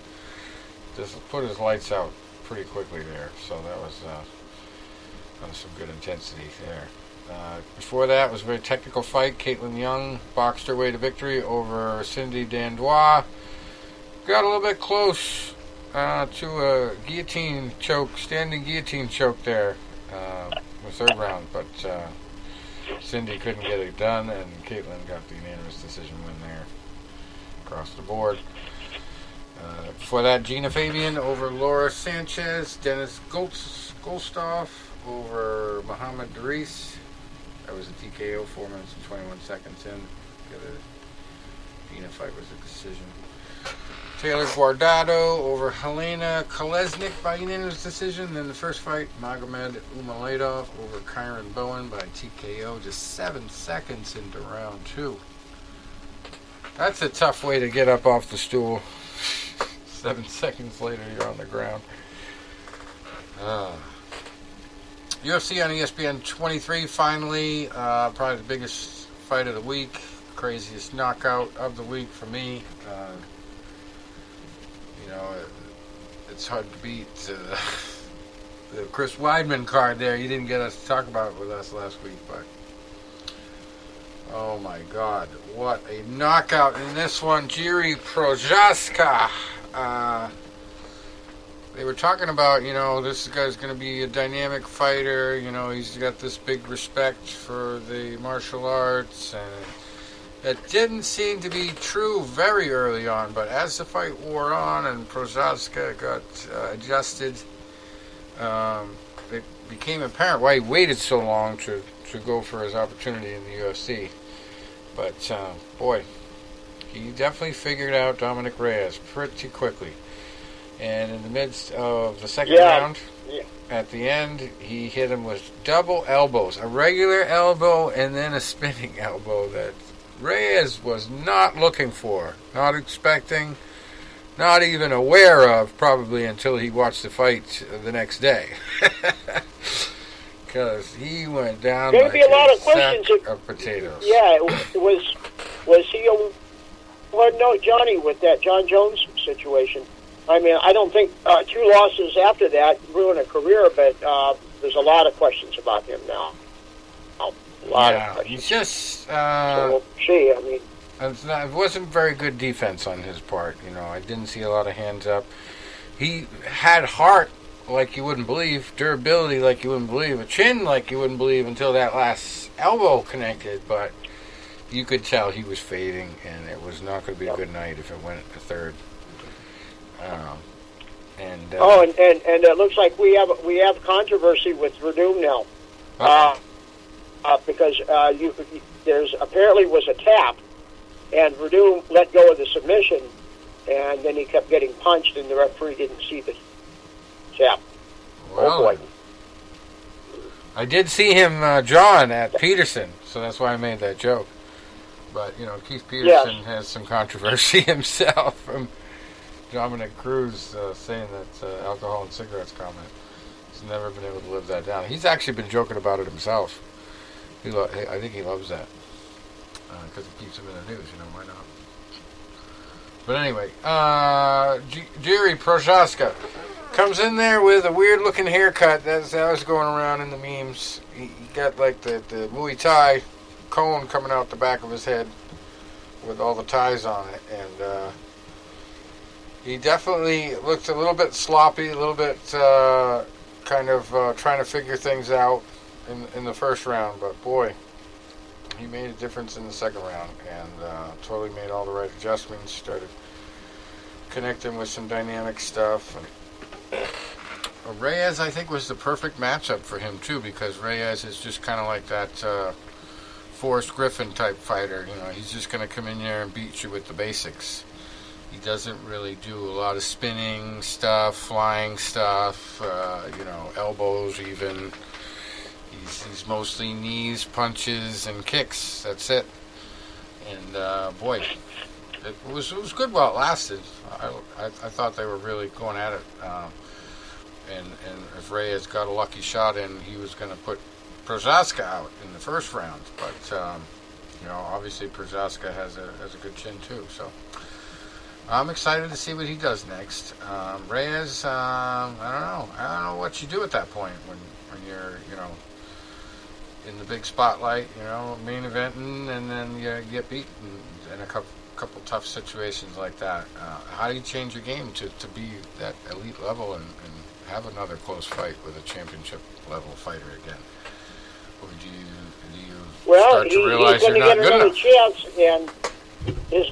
just put his lights out pretty quickly there. So that was some good intensity there. Before that was a very technical fight. Caitlin Young boxed her way to victory over Cindy Dandois. Got a little bit close to a guillotine choke, standing guillotine choke there in the third round, but Cindy couldn't get it done, and Caitlin got the unanimous decision win there across the board. Before that, Gina Fabian over Laura Sanchez. Dennis Golstoff over Muhammad Daris. That was a TKO, 4 minutes and 21 seconds in. Gina fight was a decision. Taylor Guardado over Helena Kolesnik by unanimous decision. Then the first fight, Magomed Umaledov over Kyron Bowen by TKO, just 7 seconds into round 2. That's a tough way to get up off the stool. 7 seconds later, you're on the ground. UFC on ESPN 23, finally. Probably the biggest fight of the week. Craziest knockout of the week for me. It's hard to beat the Chris Weidman card there. You didn't get us to talk about it with us last week, but oh my God, what a knockout in this one. Jiri Prochazka. They were talking about, this guy's going to be a dynamic fighter. He's got this big respect for the martial arts, and that didn't seem to be true very early on. But as the fight wore on and Prochazka got adjusted, it became apparent why he waited so long to go for his opportunity in the UFC. But, boy, he definitely figured out Dominic Reyes pretty quickly. And in the midst of the second round, at the end, he hit him with double elbows. A regular elbow and then a spinning elbow that Reyes was not looking for, not expecting, not even aware of, probably until he watched the fight the next day. Because he went down like be a lot of sack questions of potatoes. Yeah, was he Johnny with that John Jones situation? I mean, I don't think 2 losses after that ruin a career, but there's a lot of questions about him now. A lot of Yeah, questions. he's just. So we'll see. I mean, It wasn't very good defense on his part. I didn't see a lot of hands up. He had heart like you wouldn't believe, durability like you wouldn't believe, a chin like you wouldn't believe until that last elbow connected. But you could tell he was fading, and it was not going to be a good night if it went to third. And it looks like we have controversy with Verdum now, because there's apparently was a tap, and Verdum let go of the submission, and then he kept getting punched, and the referee didn't see the tap. Well, oh boy. I did see him jawing at Peterson, so that's why I made that joke. But Keith Peterson has some controversy himself from Dominic Cruz saying that alcohol and cigarettes comment. He's never been able to live that down. He's actually been joking about it himself. I think he loves that because it keeps him in the news. Why not? But anyway, Jiri Prochazka comes in there with a weird-looking haircut. That was going around in the memes. He got like the Muay Thai cone coming out the back of his head with all the ties on it, and he definitely looked a little bit sloppy, a little bit kind of trying to figure things out in the first round. But boy, he made a difference in the second round and totally made all the right adjustments. Started connecting with some dynamic stuff. And Reyes, I think, was the perfect matchup for him too, because Reyes is just kind of like that Forrest Griffin type fighter. He's just going to come in there and beat you with the basics. He doesn't really do a lot of spinning stuff, flying stuff, elbows even. He's mostly knees, punches, and kicks. That's it. And boy, it was good while it lasted. I thought they were really going at it. And if Reyes got a lucky shot in, he was going to put Prochazka out in the first round. But obviously Prochazka has a good chin too. So I'm excited to see what he does next. Reyes, I don't know what you do at that point when you're in the big spotlight, main eventing, and then you get beaten in a couple tough situations like that. How do you change your game to be that elite level and have another close fight with a championship level fighter again? Or do you start to realize you're not good enough? He's going to get another chance, and his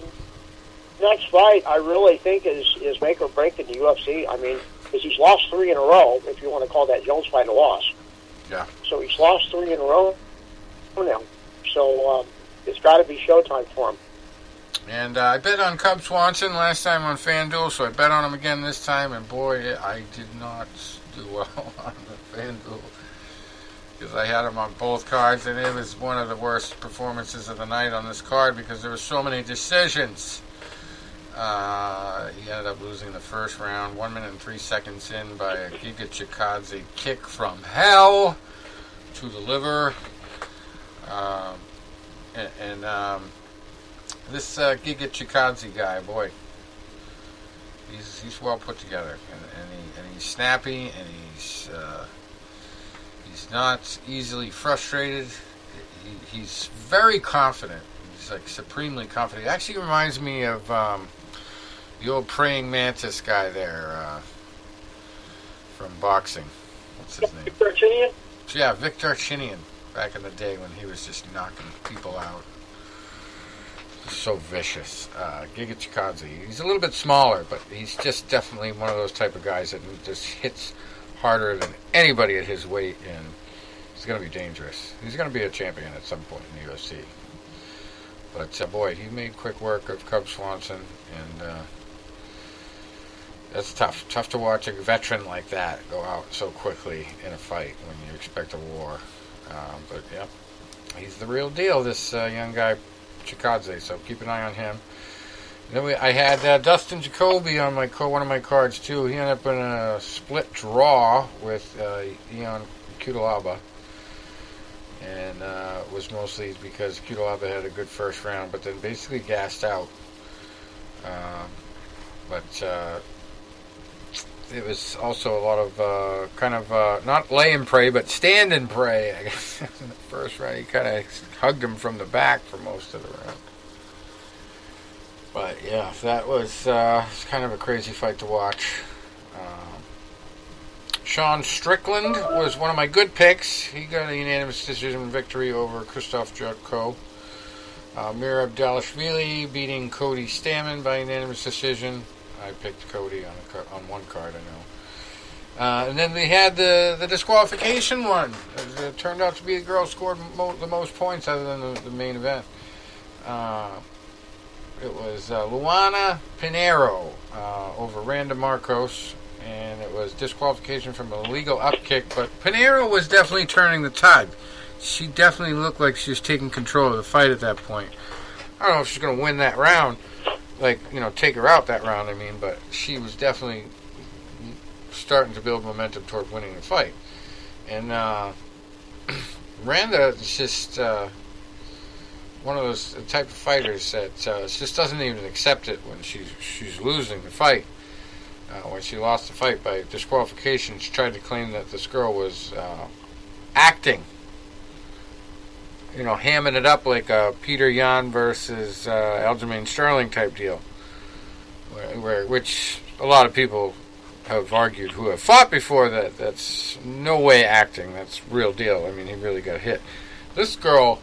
next fight, I really think, is make or break in the UFC. I mean, because he's lost 3 in a row, if you want to call that Jones fight a loss. Yeah. So he's lost 3 in a row now. So it's got to be showtime for him. And I bet on Cub Swanson last time on FanDuel, so I bet on him again this time, and boy, I did not do well on the FanDuel because I had him on both cards, and it was one of the worst performances of the night on this card because there were so many decisions. He ended up losing the first round, 1 minute and 3 seconds in by a Giga Chikadze kick from hell to the liver. This Giga Chikadze guy, boy, he's well put together, and he's snappy, and he's not easily frustrated. He's very confident. He's like supremely confident. He actually reminds me of the old praying mantis guy there from boxing. What's his name? Victor Archinian? Yeah, Victor Archinian, back in the day when he was just knocking people out. So vicious. Giga Chikadze. He's a little bit smaller, but he's just definitely one of those type of guys that just hits harder than anybody at his weight, and he's going to be dangerous. He's going to be a champion at some point in the UFC. But boy, he made quick work of Cub Swanson, and that's tough. Tough to watch a veteran like that go out so quickly in a fight when you expect a war. But yeah, he's the real deal, this young guy Chikadze, so keep an eye on him. And then I had Dustin Jacoby on one of my cards too. He ended up in a split draw with Ion Cutelaba, and it was mostly because Cutelaba had a good first round, but then basically gassed out. But it was also a lot of kind of not lay and pray, but stand and pray. I guess in the first round, he kind of hugged him from the back for most of the round. But yeah, that was kind of a crazy fight to watch. Sean Strickland was one of my good picks. He got a unanimous decision victory over Krzysztof Jotko. Mir Abdalashvili beating Cody Stammen by unanimous decision. I picked Cody on one card, I know. And then we had the disqualification one. It turned out to be the girl who scored the most points other than the main event. It was Luana Pinheiro over Randa Marcos. And it was disqualification from an illegal upkick. But Pinheiro was definitely turning the tide. She definitely looked like she was taking control of the fight at that point. I don't know if she's going to win that round. Take her out that round, but she was definitely starting to build momentum toward winning the fight. And Randa is just one of those type of fighters that just doesn't even accept it when she's losing the fight. When she lost the fight by disqualification, she tried to claim that this girl was acting. Hamming it up like a Peter Yan versus Aljamain Sterling type deal. Which a lot of people have argued who have fought before that's no way acting. That's real deal. He really got hit. This girl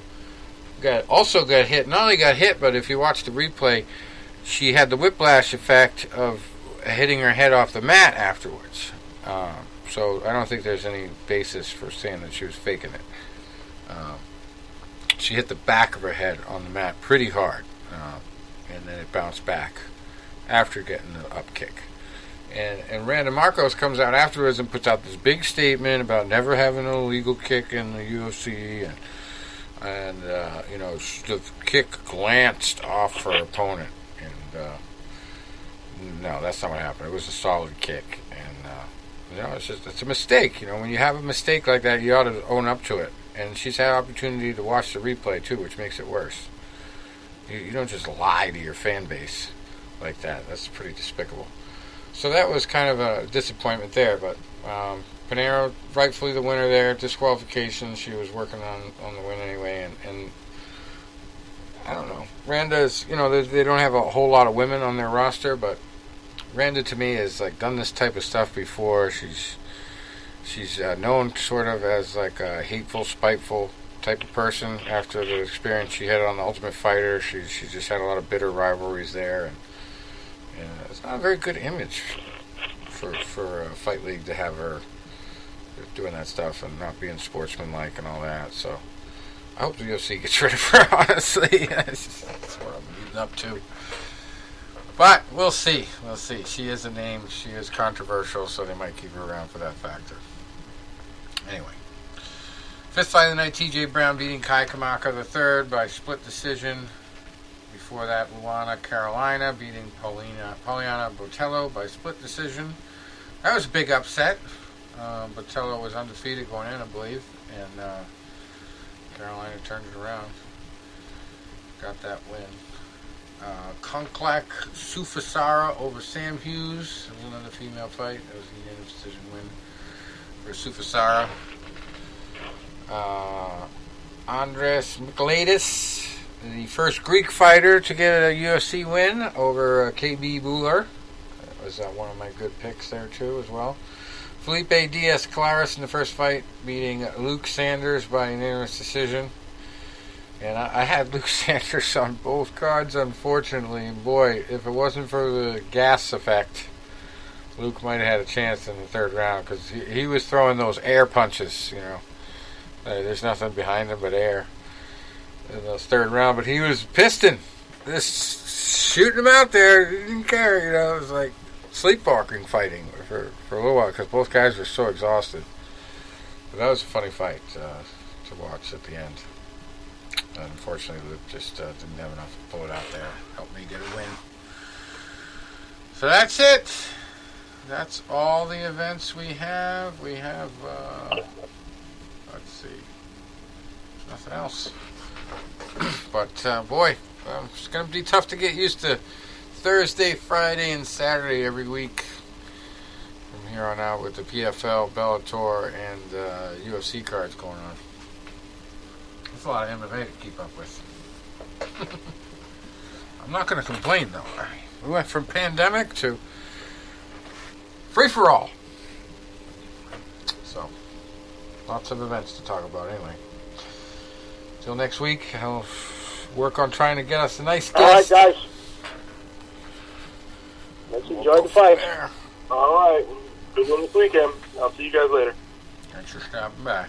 also got hit. Not only got hit, but if you watch the replay, she had the whiplash effect of hitting her head off the mat afterwards. So I don't think there's any basis for saying that she was faking it. She hit the back of her head on the mat pretty hard, and then it bounced back after getting the up kick. And Randa Marcos comes out afterwards and puts out this big statement about never having an illegal kick in the UFC, and the kick glanced off her opponent, and no, that's not what happened. It was a solid kick, and it's a mistake. When you have a mistake like that, you ought to own up to it. And she's had opportunity to watch the replay too, which makes it worse. You don't just lie to your fan base like that. That's pretty despicable. So that was kind of a disappointment there. But Pinheiro, rightfully the winner there. Disqualification. She was working on the win anyway. And I don't know. Randa's, they don't have a whole lot of women on their roster, but Randa to me has done this type of stuff before. She's known sort of as a hateful, spiteful type of person. After the experience she had on The Ultimate Fighter, she just had a lot of bitter rivalries there, and it's not a very good image for a fight league to have her doing that stuff and not being sportsmanlike and all that. So I hope the UFC gets rid of her. Honestly, that's what I'm leading up to. But we'll see. We'll see. She is a name. She is controversial, so they might keep her around for that factor. Anyway, fifth fight of the night, T.J. Brown beating Kai Kamaka III by split decision. Before that, Luana Carolina beating Poliana Botello by split decision. That was a big upset. Botello was undefeated going in, I believe, and Carolina turned it around. Got that win. Konklak Sufasara over Sam Hughes. It was another female fight. That was a unanimous decision win for Sufasara. Andres Michailidis, the first Greek fighter to get a UFC win over KB Buller. That was one of my good picks there too as well. Felipe Diaz-Claris in the first fight beating Luke Sanders by unanimous decision. And I had Luke Sanders on both cards, unfortunately. Boy, if it wasn't for the gas effect, Luke might have had a chance in the third round, because he was throwing those air punches, There's nothing behind him but air in the third round. But he was piston. Just shooting him out there. He didn't care, It was like sleepwalking fighting for a little while, because both guys were so exhausted. But that was a funny fight to watch at the end. Unfortunately, Luke just didn't have enough to pull it out there. Help me get a win. So that's it. That's all the events we have. We have, let's see, there's nothing else. But, boy, it's going to be tough to get used to Thursday, Friday, and Saturday every week. here on out with the PFL, Bellator, and UFC cards going on. That's a lot of MMA to keep up with. I'm not going to complain, though. We went from pandemic to free-for-all. So, lots of events to talk about anyway. Till next week, I'll work on trying to get us a nice guest. All right, guys. Let's enjoy the fight. All right. Good one this weekend. I'll see you guys later. Thanks for stopping by.